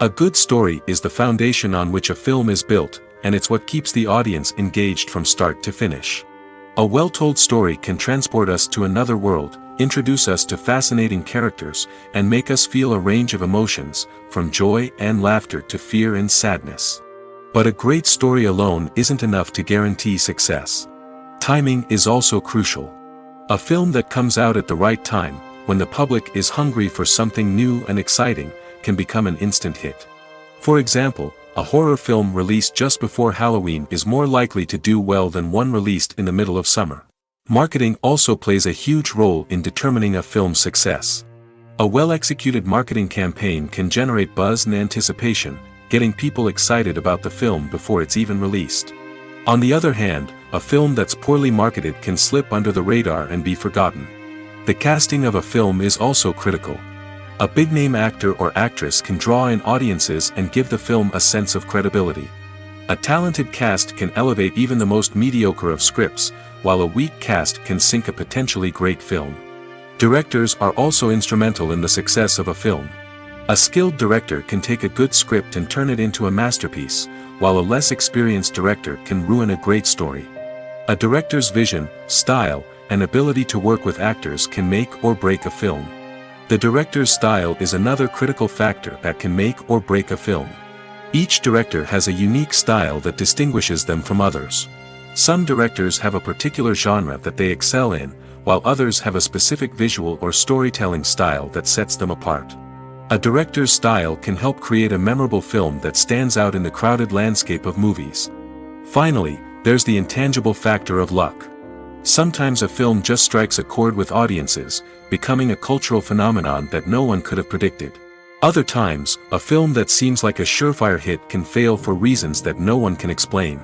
A good story is the foundation on which a film is built, and it's what keeps the audience engaged from start to finish. A well-told story can transport us to another world, introduce us to fascinating characters, and make us feel a range of emotions, from joy and laughter to fear and sadness. But a great story alone isn't enough to guarantee success. Timing is also crucial. A film that comes out at the right time, when the public is hungry for something new and exciting, can become an instant hit. For example, a horror film released just before Halloween is more likely to do well than one released in the middle of summer. Marketing also plays a huge role in determining a film's success. A well-executed marketing campaign can generate buzz and anticipation, getting people excited about the film before it's even released. On the other hand, a film that's poorly marketed can slip under the radar and be forgotten. The casting of a film is also critical. A big-name actor or actress can draw in audiences and give the film a sense of credibility. A talented cast can elevate even the most mediocre of scripts, while a weak cast can sink a potentially great film. Directors are also instrumental in the success of a film. A skilled director can take a good script and turn it into a masterpiece, while a less experienced director can ruin a great story. A director's vision, style, and ability to work with actors can make or break a film. The director's style is another critical factor that can make or break a film. Each director has a unique style that distinguishes them from others. Some directors have a particular genre that they excel in, while others have a specific visual or storytelling style that sets them apart. A director's style can help create a memorable film that stands out in the crowded landscape of movies. Finally, there's the intangible factor of luck. Sometimes a film just strikes a chord with audiences, becoming a cultural phenomenon that no one could have predicted. Other times, a film that seems like a surefire hit can fail for reasons that no one can explain.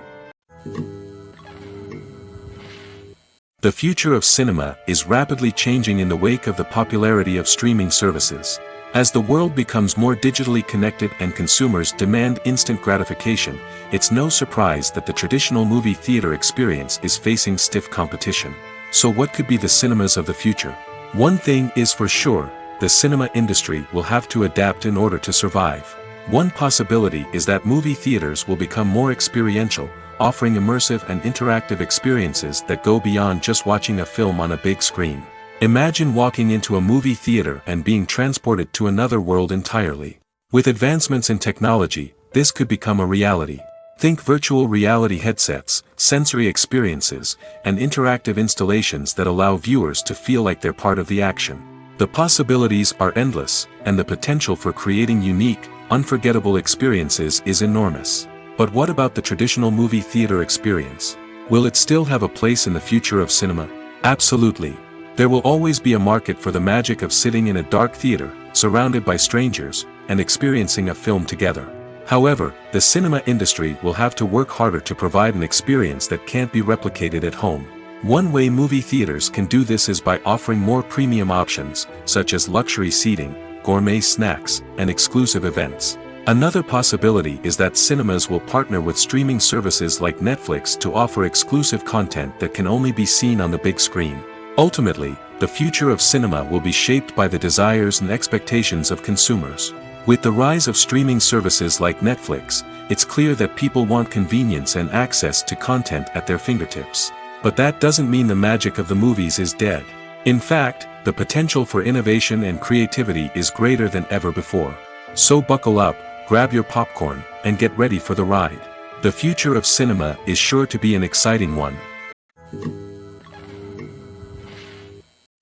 The future of cinema is rapidly changing in the wake of the popularity of streaming services. As the world becomes more digitally connected and consumers demand instant gratification, it's no surprise that the traditional movie theater experience is facing stiff competition. So what could be the cinemas of the future? One thing is for sure, the cinema industry will have to adapt in order to survive. One possibility is that movie theaters will become more experiential, offering immersive and interactive experiences that go beyond just watching a film on a big screen. Imagine walking into a movie theater and being transported to another world entirely. With advancements in technology, this could become a reality. Think virtual reality headsets, sensory experiences, and interactive installations that allow viewers to feel like they're part of the action. The possibilities are endless, and the potential for creating unique, unforgettable experiences is enormous. But what about the traditional movie theater experience? Will it still have a place in the future of cinema? Absolutely. There will always be a market for the magic of sitting in a dark theater, surrounded by strangers, and experiencing a film together. However, the cinema industry will have to work harder to provide an experience that can't be replicated at home. One way movie theaters can do this is by offering more premium options, such as luxury seating, gourmet snacks, and exclusive events. Another possibility is that cinemas will partner with streaming services like Netflix to offer exclusive content that can only be seen on the big screen. Ultimately, the future of cinema will be shaped by the desires and expectations of consumers. With the rise of streaming services like Netflix, it's clear that people want convenience and access to content at their fingertips. But that doesn't mean the magic of the movies is dead. In fact, the potential for innovation and creativity is greater than ever before. So buckle up, grab your popcorn, and get ready for the ride. The future of cinema is sure to be an exciting one.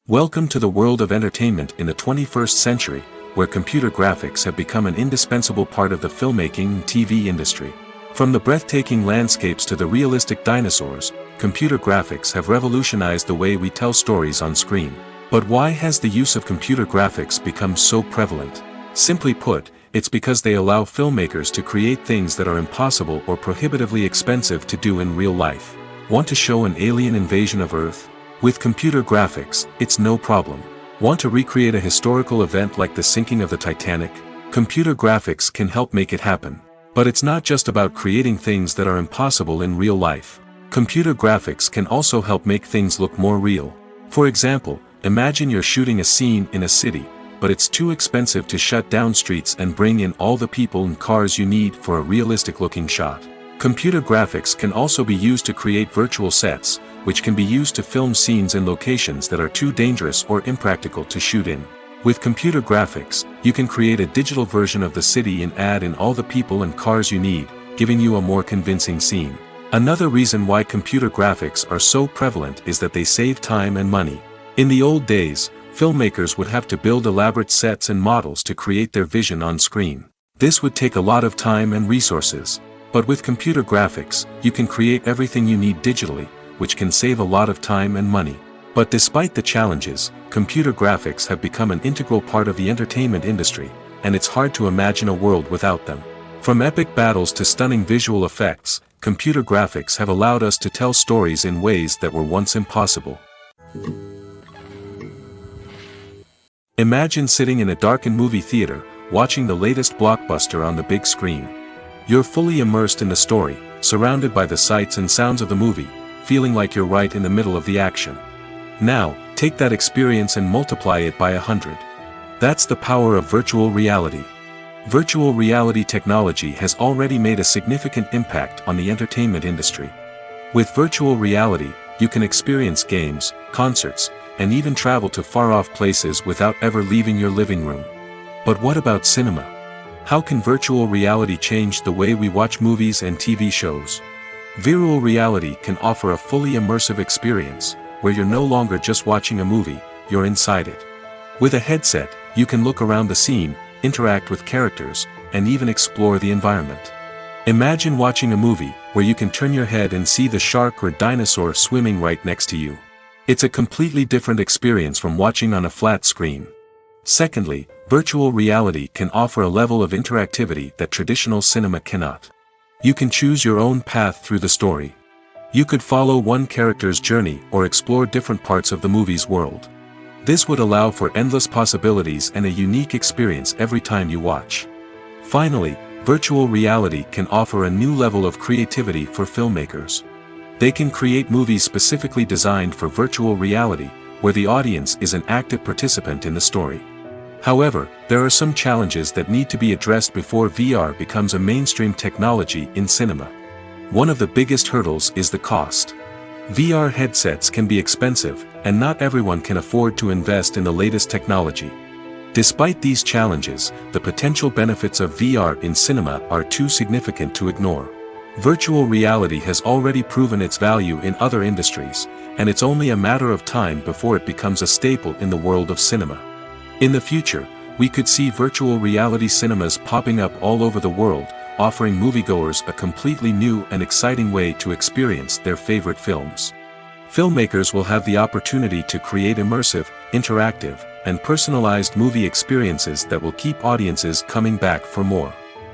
Welcome to the world of entertainment in the 21st century, where computer graphics have become an indispensable part of the filmmaking and TV industry. From the breathtaking landscapes to the realistic dinosaurs, computer graphics have revolutionized the way we tell stories on screen. But why has the use of computer graphics become so prevalent? Simply put, it's because they allow filmmakers to create things that are impossible or prohibitively expensive to do in real life. Want to show an alien invasion of Earth? With computer graphics, it's no problem. Want to recreate a historical event like the sinking of the Titanic? Computer graphics can help make it happen. But it's not just about creating things that are impossible in real life. Computer graphics can also help make things look more real. For example, imagine you're shooting a scene in a city, but it's too expensive to shut down streets and bring in all the people and cars you need for a realistic-looking shot. Computer graphics can also be used to create virtual sets, which can be used to film scenes in locations that are too dangerous or impractical to shoot in. With computer graphics, you can create a digital version of the city and add in all the people and cars you need, giving you a more convincing scene. Another reason why computer graphics are so prevalent is that they save time and money. In the old days, filmmakers would have to build elaborate sets and models to create their vision on screen. This would take a lot of time and resources. But with computer graphics, you can create everything you need digitally, which can save a lot of time and money. But despite the challenges, computer graphics have become an integral part of the entertainment industry, and it's hard to imagine a world without them. From epic battles to stunning visual effects, computer graphics have allowed us to tell stories in ways that were once impossible. Imagine sitting in a darkened movie theater, watching the latest blockbuster on the big screen. You're fully immersed in the story, surrounded by the sights and sounds of the movie, feeling like you're right in the middle of the action. Now, take that experience and multiply it by 100. That's the power of virtual reality. Virtual reality technology has already made a significant impact on the entertainment industry. With virtual reality, you can experience games, concerts, and even travel to far-off places without ever leaving your living room. But what about cinema? How can virtual reality change the way we watch movies and TV shows? Virtual reality can offer a fully immersive experience, where you're no longer just watching a movie, you're inside it. With a headset, you can look around the scene, interact with characters, and even explore the environment. Imagine watching a movie, where you can turn your head and see the shark or dinosaur swimming right next to you. It's a completely different experience from watching on a flat screen. Secondly, virtual reality can offer a level of interactivity that traditional cinema cannot. You can choose your own path through the story. You could follow one character's journey or explore different parts of the movie's world. This would allow for endless possibilities and a unique experience every time you watch. Finally, virtual reality can offer a new level of creativity for filmmakers. They can create movies specifically designed for virtual reality, where the audience is an active participant in the story. However, there are some challenges that need to be addressed before VR becomes a mainstream technology in cinema. One of the biggest hurdles is the cost. VR headsets can be expensive, and not everyone can afford to invest in the latest technology. Despite these challenges, the potential benefits of VR in cinema are too significant to ignore. Virtual reality has already proven its value in other industries, and it's only a matter of time before it becomes a staple in the world of cinema. In the future, we could see virtual reality cinemas popping up all over the world, offering moviegoers a completely new and exciting way to experience their favorite films. Filmmakers will have the opportunity to create immersive, interactive, and personalized movie experiences that will keep audiences coming back for more.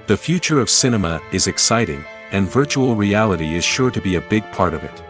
The future of cinema is exciting, and virtual reality is sure to be a big part of it.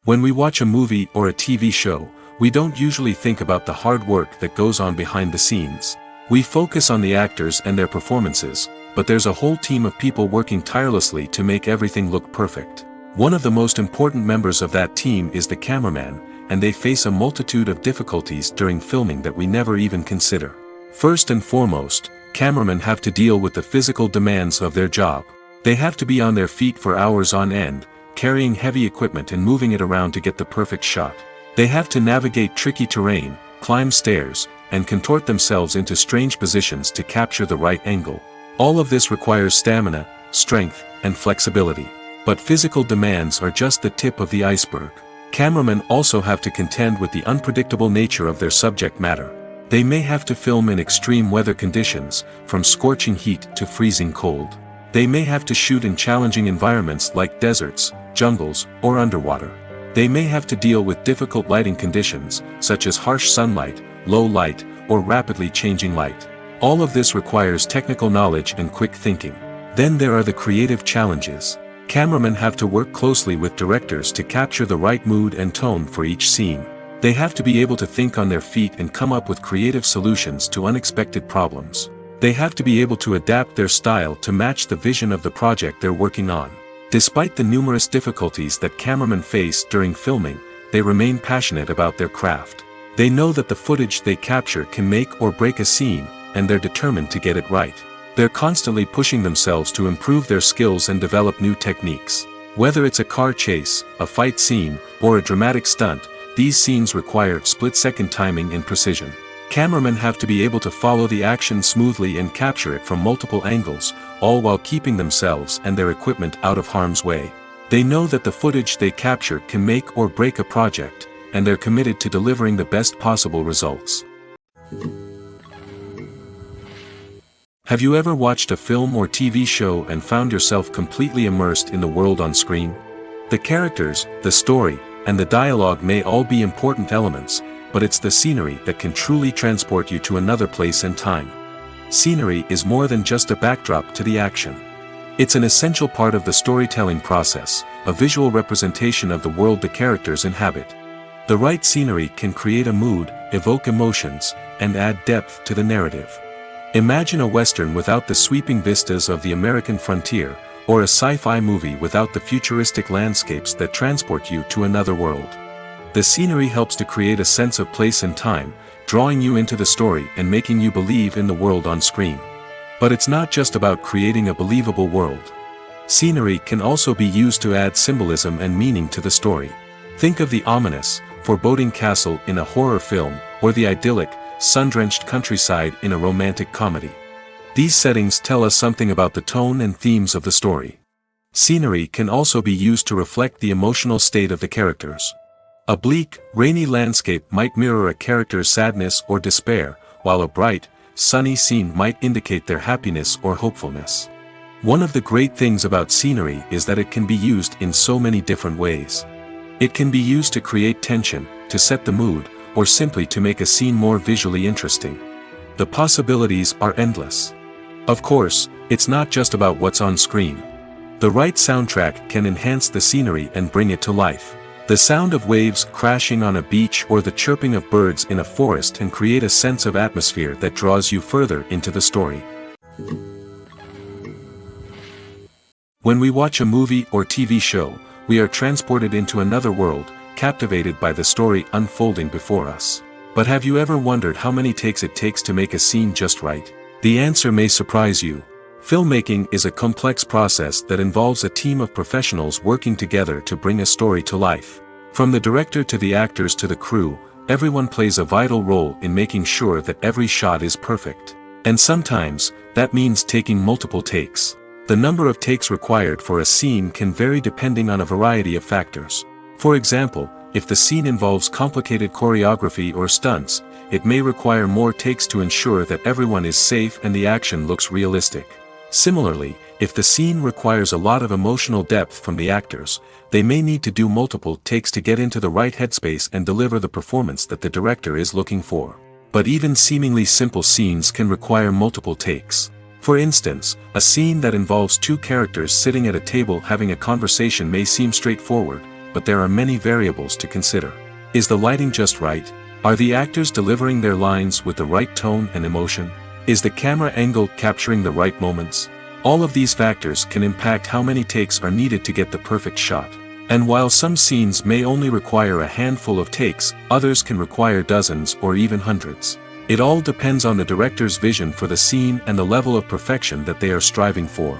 When we watch a movie or a TV show, we don't usually think about the hard work that goes on behind the scenes. We focus on the actors and their performances, but there's a whole team of people working tirelessly to make everything look perfect. One of the most important members of that team is the cameraman, and they face a multitude of difficulties during filming that we never even consider. First and foremost, cameramen have to deal with the physical demands of their job. They have to be on their feet for hours on end, carrying heavy equipment and moving it around to get the perfect shot. They have to navigate tricky terrain, climb stairs, and contort themselves into strange positions to capture the right angle. All of this requires stamina, strength, and flexibility. But physical demands are just the tip of the iceberg. Cameramen also have to contend with the unpredictable nature of their subject matter. They may have to film in extreme weather conditions, from scorching heat to freezing cold. They may have to shoot in challenging environments like deserts, jungles, or underwater. They may have to deal with difficult lighting conditions, such as harsh sunlight, low light, or rapidly changing light. All of this requires technical knowledge and quick thinking. Then there are the creative challenges. Cameramen have to work closely with directors to capture the right mood and tone for each scene. They have to be able to think on their feet and come up with creative solutions to unexpected problems. They have to be able to adapt their style to match the vision of the project they're working on. Despite the numerous difficulties that cameramen face during filming, they remain passionate about their craft. They know that the footage they capture can make or break a scene, and they're determined to get it right. They're constantly pushing themselves to improve their skills and develop new techniques. Whether it's a car chase, a fight scene, or a dramatic stunt, these scenes require split-second timing and precision. Cameramen have to be able to follow the action smoothly and capture it from multiple angles, all while keeping themselves and their equipment out of harm's way. They know that the footage they capture can make or break a project, and they're committed to delivering the best possible results. Have you ever watched a film or TV show and found yourself completely immersed in the world on screen? The characters, the story, and the dialogue may all be important elements, but it's the scenery that can truly transport you to another place and time. Scenery is more than just a backdrop to the action. It's an essential part of the storytelling process, a visual representation of the world the characters inhabit. The right scenery can create a mood, evoke emotions, and add depth to the narrative. Imagine a Western without the sweeping vistas of the American frontier, or a sci-fi movie without the futuristic landscapes that transport you to another world. The scenery helps to create a sense of place and time, drawing you into the story and making you believe in the world on screen. But it's not just about creating a believable world. Scenery can also be used to add symbolism and meaning to the story. Think of the ominous, foreboding castle in a horror film, or the idyllic, sun-drenched countryside in a romantic comedy. These settings tell us something about the tone and themes of the story. Scenery can also be used to reflect the emotional state of the characters. A bleak, rainy landscape might mirror a character's sadness or despair, while a bright, sunny scene might indicate their happiness or hopefulness. One of the great things about scenery is that it can be used in so many different ways. It can be used to create tension, to set the mood, or simply to make a scene more visually interesting. The possibilities are endless. Of course, it's not just about what's on screen. The right soundtrack can enhance the scenery and bring it to life. The sound of waves crashing on a beach or the chirping of birds in a forest can create a sense of atmosphere that draws you further into the story. When we watch a movie or TV show, we are transported into another world, captivated by the story unfolding before us. But have you ever wondered how many takes it takes to make a scene just right? The answer may surprise you. Filmmaking is a complex process that involves a team of professionals working together to bring a story to life. From the director to the actors to the crew, everyone plays a vital role in making sure that every shot is perfect. And sometimes, that means taking multiple takes. The number of takes required for a scene can vary depending on a variety of factors. For example, if the scene involves complicated choreography or stunts, it may require more takes to ensure that everyone is safe and the action looks realistic. Similarly, if the scene requires a lot of emotional depth from the actors, they may need to do multiple takes to get into the right headspace and deliver the performance that the director is looking for. But even seemingly simple scenes can require multiple takes. For instance, a scene that involves two characters sitting at a table having a conversation may seem straightforward, but there are many variables to consider. Is the lighting just right? Are the actors delivering their lines with the right tone and emotion? Is the camera angle capturing the right moments? All of these factors can impact how many takes are needed to get the perfect shot. And while some scenes may only require a handful of takes, others can require dozens or even hundreds. It all depends on the director's vision for the scene and the level of perfection that they are striving for.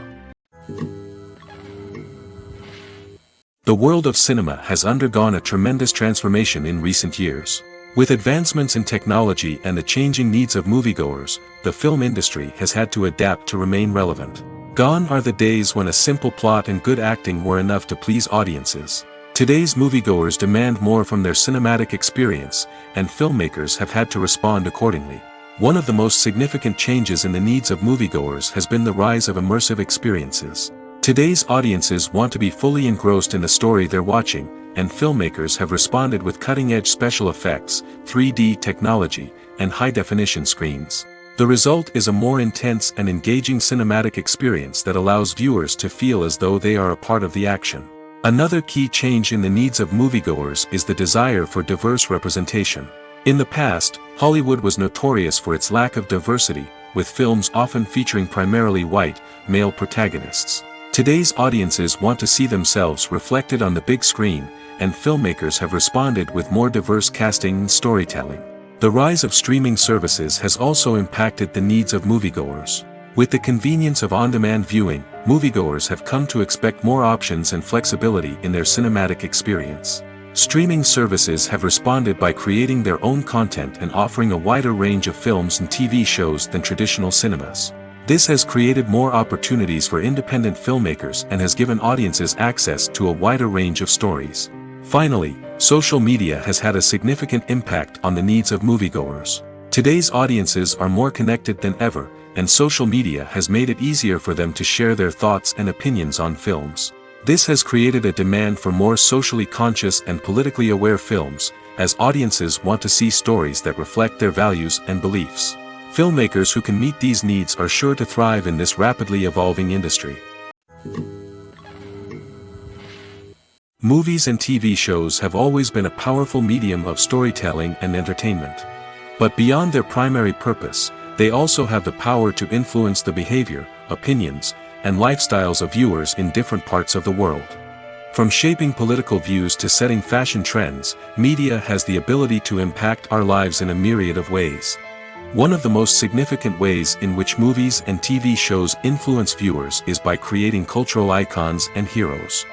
The world of cinema has undergone a tremendous transformation in recent years. With advancements in technology and the changing needs of moviegoers, the film industry has had to adapt to remain relevant. Gone are the days when a simple plot and good acting were enough to please audiences. Today's moviegoers demand more from their cinematic experience, and filmmakers have had to respond accordingly. One of the most significant changes in the needs of moviegoers has been the rise of immersive experiences. Today's audiences want to be fully engrossed in the story they're watching, and filmmakers have responded with cutting-edge special effects, 3D technology, and high-definition screens. The result is a more intense and engaging cinematic experience that allows viewers to feel as though they are a part of the action. Another key change in the needs of moviegoers is the desire for diverse representation. In the past, Hollywood was notorious for its lack of diversity, with films often featuring primarily white, male protagonists. Today's audiences want to see themselves reflected on the big screen, and filmmakers have responded with more diverse casting and storytelling. The rise of streaming services has also impacted the needs of moviegoers. With the convenience of on-demand viewing, moviegoers have come to expect more options and flexibility in their cinematic experience. Streaming services have responded by creating their own content and offering a wider range of films and TV shows than traditional cinemas. This has created more opportunities for independent filmmakers and has given audiences access to a wider range of stories. Finally, social media has had a significant impact on the needs of moviegoers. Today's audiences are more connected than ever, and social media has made it easier for them to share their thoughts and opinions on films. This has created a demand for more socially conscious and politically aware films, as audiences want to see stories that reflect their values and beliefs. Filmmakers who can meet these needs are sure to thrive in this rapidly evolving industry. Movies and TV shows have always been a powerful medium of storytelling and entertainment. But beyond their primary purpose, they also have the power to influence the behavior, opinions, and lifestyles of viewers in different parts of the world. From shaping political views to setting fashion trends, media has the ability to impact our lives in a myriad of ways. One of the most significant ways in which movies and TV shows influence viewers is by creating cultural icons and heroes.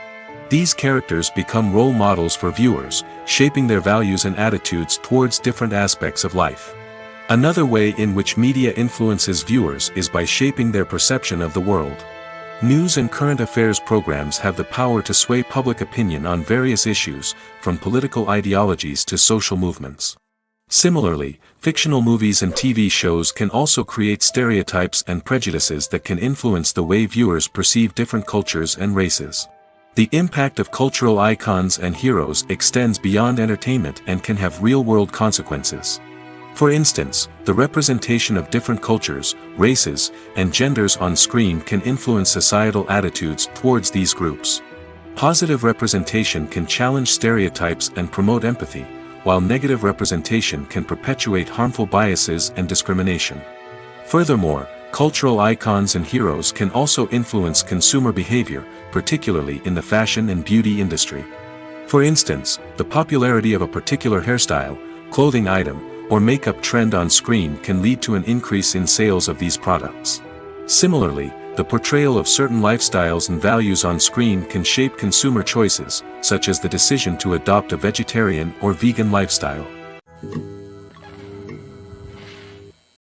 These characters become role models for viewers, shaping their values and attitudes towards different aspects of life. Another way in which media influences viewers is by shaping their perception of the world. News and current affairs programs have the power to sway public opinion on various issues, from political ideologies to social movements. Similarly, fictional movies and TV shows can also create stereotypes and prejudices that can influence the way viewers perceive different cultures and races. The impact of cultural icons and heroes extends beyond entertainment and can have real-world consequences. For instance, the representation of different cultures, races, and genders on screen can influence societal attitudes towards these groups. Positive representation can challenge stereotypes and promote empathy, while negative representation can perpetuate harmful biases and discrimination. Furthermore, cultural icons and heroes can also influence consumer behavior, particularly in the fashion and beauty industry. For instance, the popularity of a particular hairstyle, clothing item, or makeup trend on screen can lead to an increase in sales of these products. Similarly, the portrayal of certain lifestyles and values on screen can shape consumer choices, such as the decision to adopt a vegetarian or vegan lifestyle.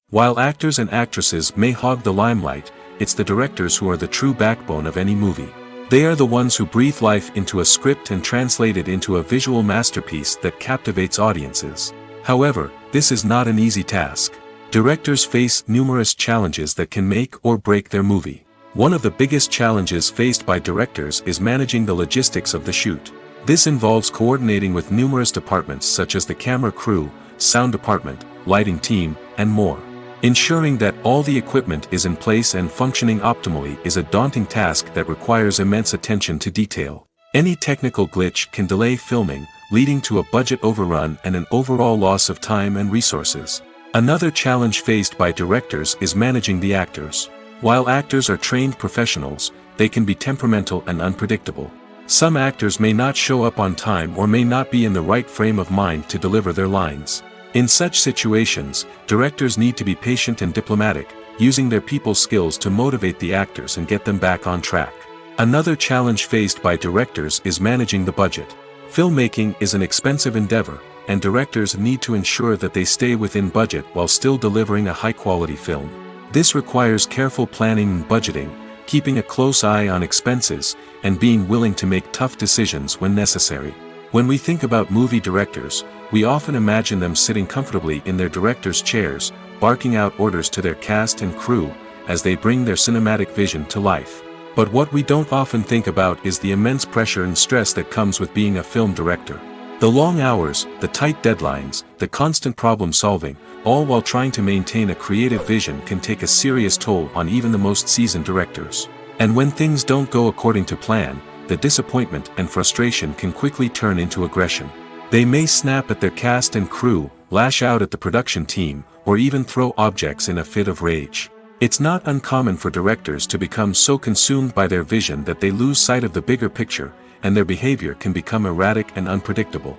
While actors and actresses may hog the limelight, it's the directors who are the true backbone of any movie. They are the ones who breathe life into a script and translate it into a visual masterpiece that captivates audiences. However, this is not an easy task. Directors face numerous challenges that can make or break their movie. One of the biggest challenges faced by directors is managing the logistics of the shoot. This involves coordinating with numerous departments such as the camera crew, sound department, lighting team, and more. Ensuring that all the equipment is in place and functioning optimally is a daunting task that requires immense attention to detail. Any technical glitch can delay filming, leading to a budget overrun and an overall loss of time and resources. Another challenge faced by directors is managing the actors. While actors are trained professionals, they can be temperamental and unpredictable. Some actors may not show up on time or may not be in the right frame of mind to deliver their lines. In such situations, directors need to be patient and diplomatic, using their people skills to motivate the actors and get them back on track. Another challenge faced by directors is managing the budget. Filmmaking is an expensive endeavor, and directors need to ensure that they stay within budget while still delivering a high-quality film. This requires careful planning and budgeting, keeping a close eye on expenses, and being willing to make tough decisions when necessary. When we think about movie directors, we often imagine them sitting comfortably in their director's chairs, barking out orders to their cast and crew, as they bring their cinematic vision to life. But what we don't often think about is the immense pressure and stress that comes with being a film director. The long hours, the tight deadlines, the constant problem solving, all while trying to maintain a creative vision can take a serious toll on even the most seasoned directors. And when things don't go according to plan, the disappointment and frustration can quickly turn into aggression. They may snap at their cast and crew, lash out at the production team, or even throw objects in a fit of rage. It's not uncommon for directors to become so consumed by their vision that they lose sight of the bigger picture, and their behavior can become erratic and unpredictable.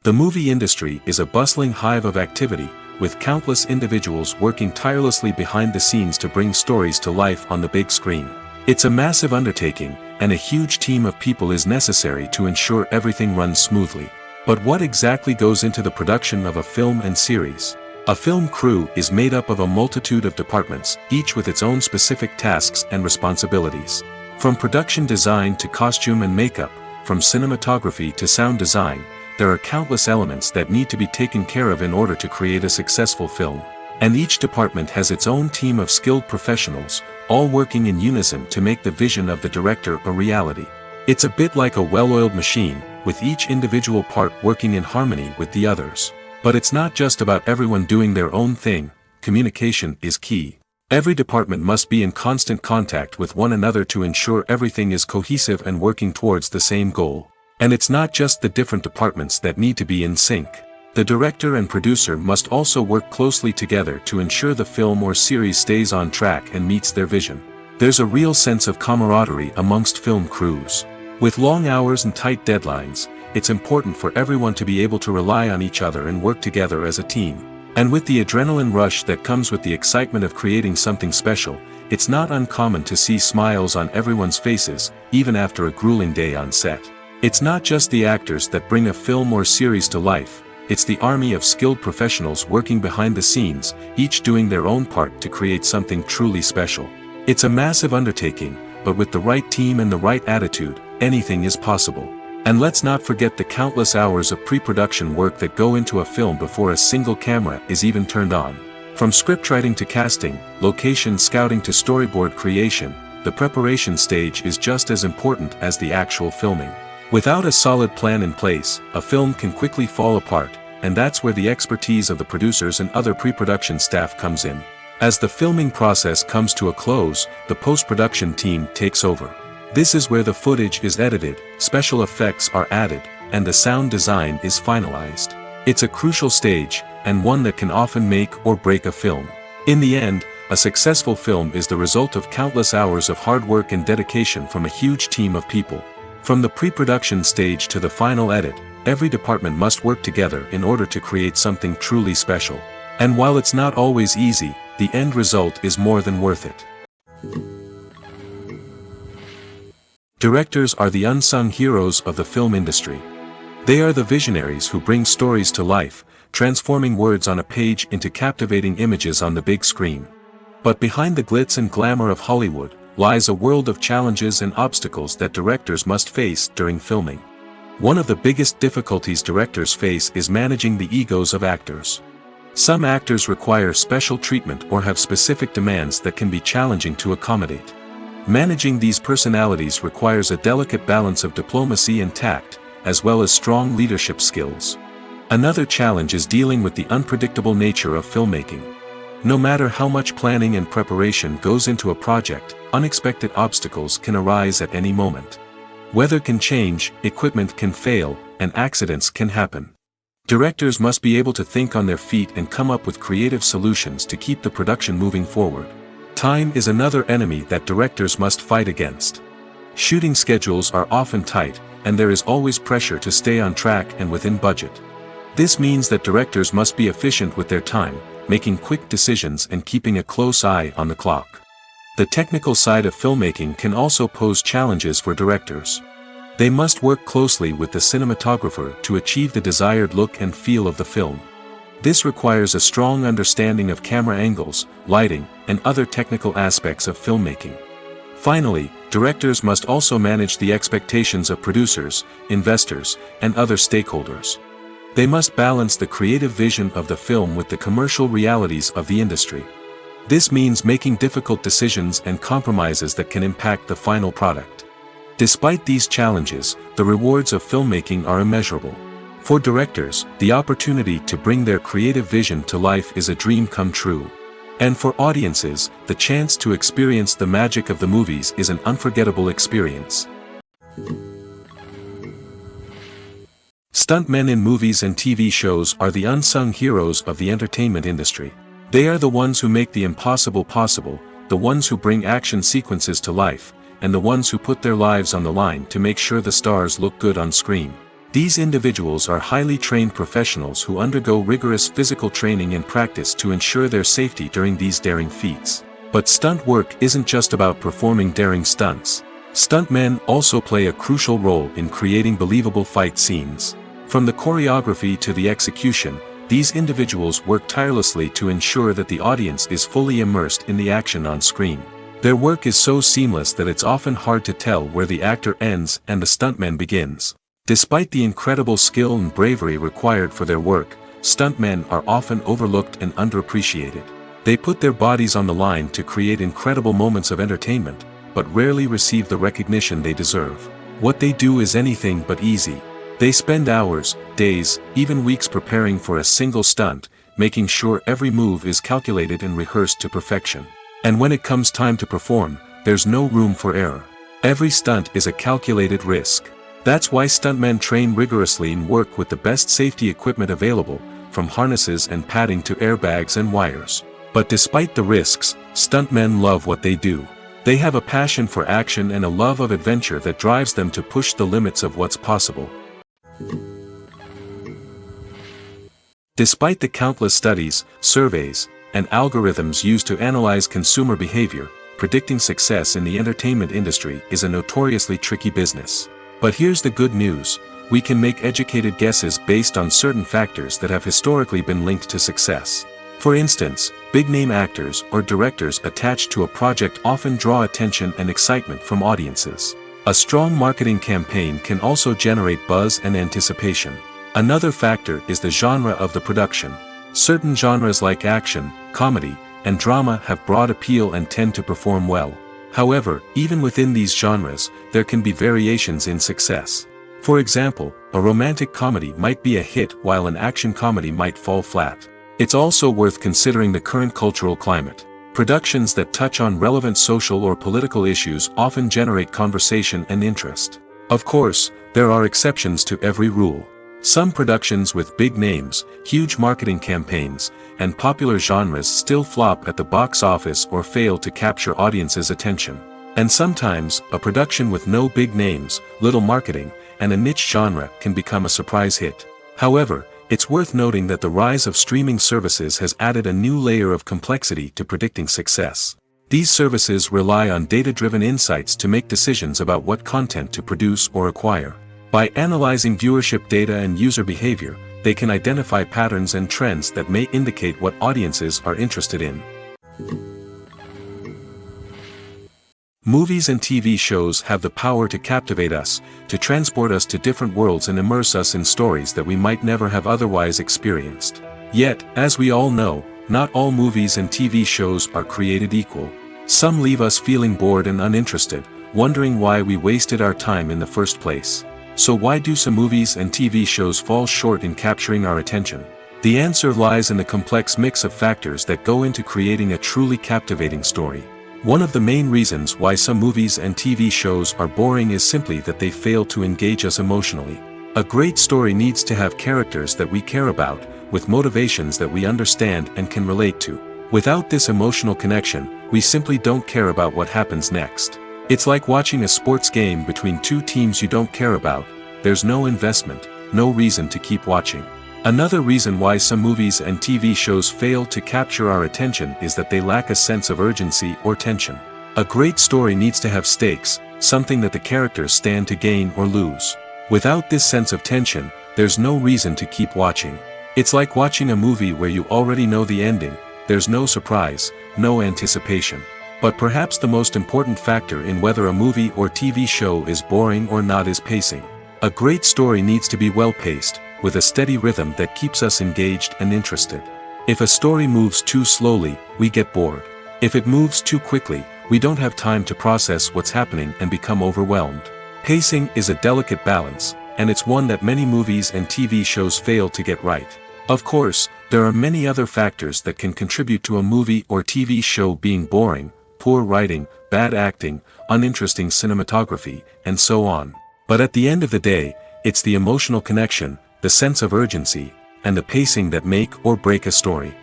The movie industry is a bustling hive of activity, with countless individuals working tirelessly behind the scenes to bring stories to life on the big screen. It's a massive undertaking, and a huge team of people is necessary to ensure everything runs smoothly. But what exactly goes into the production of a film and series? A film crew is made up of a multitude of departments, each with its own specific tasks and responsibilities. From production design to costume and makeup, from cinematography to sound design, there are countless elements that need to be taken care of in order to create a successful film. And each department has its own team of skilled professionals, all working in unison to make the vision of the director a reality. It's a bit like a well-oiled machine, with each individual part working in harmony with the others. But it's not just about everyone doing their own thing. Communication is key. Every department must be in constant contact with one another to ensure everything is cohesive and working towards the same goal. And it's not just the different departments that need to be in sync. The director and producer must also work closely together to ensure the film or series stays on track and meets their vision. There's a real sense of camaraderie amongst film crews. With long hours and tight deadlines, it's important for everyone to be able to rely on each other and work together as a team. And with the adrenaline rush that comes with the excitement of creating something special, it's not uncommon to see smiles on everyone's faces, even after a grueling day on set. It's not just the actors that bring a film or series to life, it's the army of skilled professionals working behind the scenes, each doing their own part to create something truly special. It's a massive undertaking, but with the right team and the right attitude, anything is possible. And let's not forget the countless hours of pre-production work that go into a film before a single camera is even turned on. From scriptwriting to casting, location scouting to storyboard creation, the preparation stage is just as important as the actual filming. Without a solid plan in place, a film can quickly fall apart, and that's where the expertise of the producers and other pre-production staff comes in. As the filming process comes to a close, the post-production team takes over. This is where the footage is edited, special effects are added, and the sound design is finalized. It's a crucial stage, and one that can often make or break a film. In the end, a successful film is the result of countless hours of hard work and dedication from a huge team of people. From the pre-production stage to the final edit, every department must work together in order to create something truly special. And while it's not always easy, the end result is more than worth it. Directors are the unsung heroes of the film industry. They are the visionaries who bring stories to life, transforming words on a page into captivating images on the big screen. But behind the glitz and glamour of Hollywood, lies a world of challenges and obstacles that directors must face during filming. One of the biggest difficulties directors face is managing the egos of actors. Some actors require special treatment or have specific demands that can be challenging to accommodate. Managing these personalities requires a delicate balance of diplomacy and tact, as well as strong leadership skills. Another challenge is dealing with the unpredictable nature of filmmaking. No matter how much planning and preparation goes into a project, unexpected obstacles can arise at any moment. Weather can change, equipment can fail, and accidents can happen. Directors must be able to think on their feet and come up with creative solutions to keep the production moving forward. Time is another enemy that directors must fight against. Shooting schedules are often tight, and there is always pressure to stay on track and within budget. This means that directors must be efficient with their time, making quick decisions and keeping a close eye on the clock. The technical side of filmmaking can also pose challenges for directors. They must work closely with the cinematographer to achieve the desired look and feel of the film. This requires a strong understanding of camera angles, lighting, and other technical aspects of filmmaking. Finally, directors must also manage the expectations of producers, investors, and other stakeholders. They must balance the creative vision of the film with the commercial realities of the industry. This means making difficult decisions and compromises that can impact the final product. Despite these challenges, the rewards of filmmaking are immeasurable. For directors, the opportunity to bring their creative vision to life is a dream come true. And for audiences, the chance to experience the magic of the movies is an unforgettable experience. Stuntmen in movies and TV shows are the unsung heroes of the entertainment industry. They are the ones who make the impossible possible, the ones who bring action sequences to life, and the ones who put their lives on the line to make sure the stars look good on screen. These individuals are highly trained professionals who undergo rigorous physical training and practice to ensure their safety during these daring feats. But stunt work isn't just about performing daring stunts. Stuntmen also play a crucial role in creating believable fight scenes. From the choreography to the execution, these individuals work tirelessly to ensure that the audience is fully immersed in the action on screen. Their work is so seamless that it's often hard to tell where the actor ends and the stuntman begins. Despite the incredible skill and bravery required for their work, stuntmen are often overlooked and underappreciated. They put their bodies on the line to create incredible moments of entertainment, but rarely receive the recognition they deserve. What they do is anything but easy. They spend hours, days, even weeks preparing for a single stunt, making sure every move is calculated and rehearsed to perfection. And when it comes time to perform, there's no room for error. Every stunt is a calculated risk. That's why stuntmen train rigorously and work with the best safety equipment available, from harnesses and padding to airbags and wires. But despite the risks, stuntmen love what they do. They have a passion for action and a love of adventure that drives them to push the limits of what's possible. Despite the countless studies, surveys, and algorithms used to analyze consumer behavior, predicting success in the entertainment industry is a notoriously tricky business. But here's the good news: we can make educated guesses based on certain factors that have historically been linked to success. For instance, big-name actors or directors attached to a project often draw attention and excitement from audiences. A strong marketing campaign can also generate buzz and anticipation. Another factor is the genre of the production. Certain genres like action, comedy, and drama have broad appeal and tend to perform well. However, even within these genres, there can be variations in success. For example, a romantic comedy might be a hit while an action comedy might fall flat. It's also worth considering the current cultural climate. Productions that touch on relevant social or political issues often generate conversation and interest. Of course, there are exceptions to every rule. Some productions with big names, huge marketing campaigns, and popular genres still flop at the box office or fail to capture audiences' attention. And sometimes, a production with no big names, little marketing, and a niche genre can become a surprise hit. However, it's worth noting that the rise of streaming services has added a new layer of complexity to predicting success. These services rely on data-driven insights to make decisions about what content to produce or acquire. By analyzing viewership data and user behavior, they can identify patterns and trends that may indicate what audiences are interested in. Movies and TV shows have the power to captivate us, to transport us to different worlds and immerse us in stories that we might never have otherwise experienced. Yet, as we all know, not all movies and TV shows are created equal. Some leave us feeling bored and uninterested, wondering why we wasted our time in the first place. So why do some movies and TV shows fall short in capturing our attention? The answer lies in the complex mix of factors that go into creating a truly captivating story. One of the main reasons why some movies and TV shows are boring is simply that they fail to engage us emotionally. A great story needs to have characters that we care about, with motivations that we understand and can relate to. Without this emotional connection, we simply don't care about what happens next. It's like watching a sports game between two teams you don't care about. There's no investment, no reason to keep watching. Another reason why some movies and TV shows fail to capture our attention is that they lack a sense of urgency or tension. A great story needs to have stakes, something that the characters stand to gain or lose. Without this sense of tension, there's no reason to keep watching. It's like watching a movie where you already know the ending, there's no surprise, no anticipation. But perhaps the most important factor in whether a movie or TV show is boring or not is pacing. A great story needs to be well-paced, with a steady rhythm that keeps us engaged and interested. If a story moves too slowly, we get bored. If it moves too quickly, we don't have time to process what's happening and become overwhelmed. Pacing is a delicate balance, and it's one that many movies and TV shows fail to get right. Of course, there are many other factors that can contribute to a movie or TV show being boring: poor writing, bad acting, uninteresting cinematography, and so on. But at the end of the day, it's the emotional connection, the sense of urgency, and the pacing that make or break a story.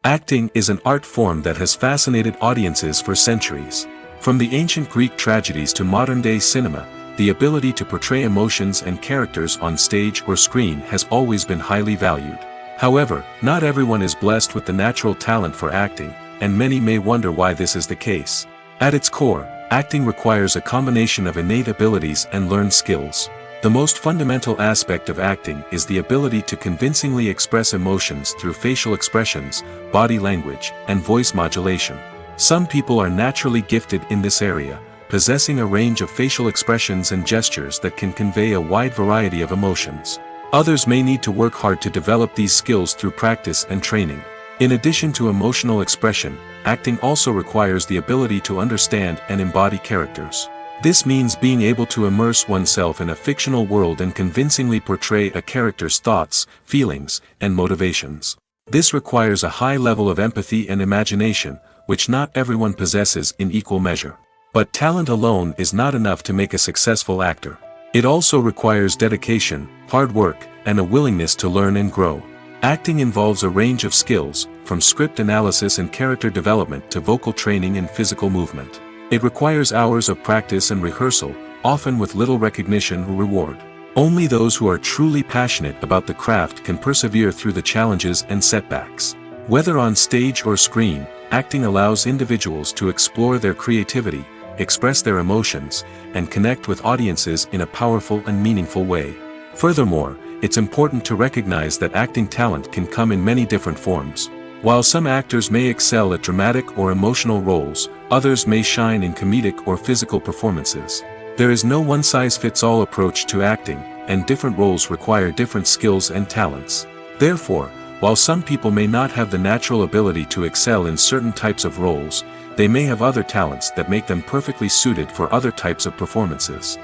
Acting is an art form that has fascinated audiences for centuries. From the ancient Greek tragedies to modern-day cinema, the ability to portray emotions and characters on stage or screen has always been highly valued. However, not everyone is blessed with the natural talent for acting, and many may wonder why this is the case. At its core, acting requires a combination of innate abilities and learned skills. The most fundamental aspect of acting is the ability to convincingly express emotions through facial expressions, body language, and voice modulation. Some people are naturally gifted in this area, possessing a range of facial expressions and gestures that can convey a wide variety of emotions. Others may need to work hard to develop these skills through practice and training. In addition to emotional expression, acting also requires the ability to understand and embody characters. This means being able to immerse oneself in a fictional world and convincingly portray a character's thoughts, feelings, and motivations. This requires a high level of empathy and imagination, which not everyone possesses in equal measure. But talent alone is not enough to make a successful actor. It also requires dedication, hard work, and a willingness to learn and grow. Acting involves a range of skills, from script analysis and character development to vocal training and physical movement. It requires hours of practice and rehearsal, often with little recognition or reward. Only those who are truly passionate about the craft can persevere through the challenges and setbacks. Whether on stage or screen, acting allows individuals to explore their creativity, express their emotions, and connect with audiences in a powerful and meaningful way. Furthermore, it's important to recognize that acting talent can come in many different forms. While some actors may excel at dramatic or emotional roles, others may shine in comedic or physical performances. There is no one-size-fits-all approach to acting, and different roles require different skills and talents. Therefore, while some people may not have the natural ability to excel in certain types of roles, they may have other talents that make them perfectly suited for other types of performances.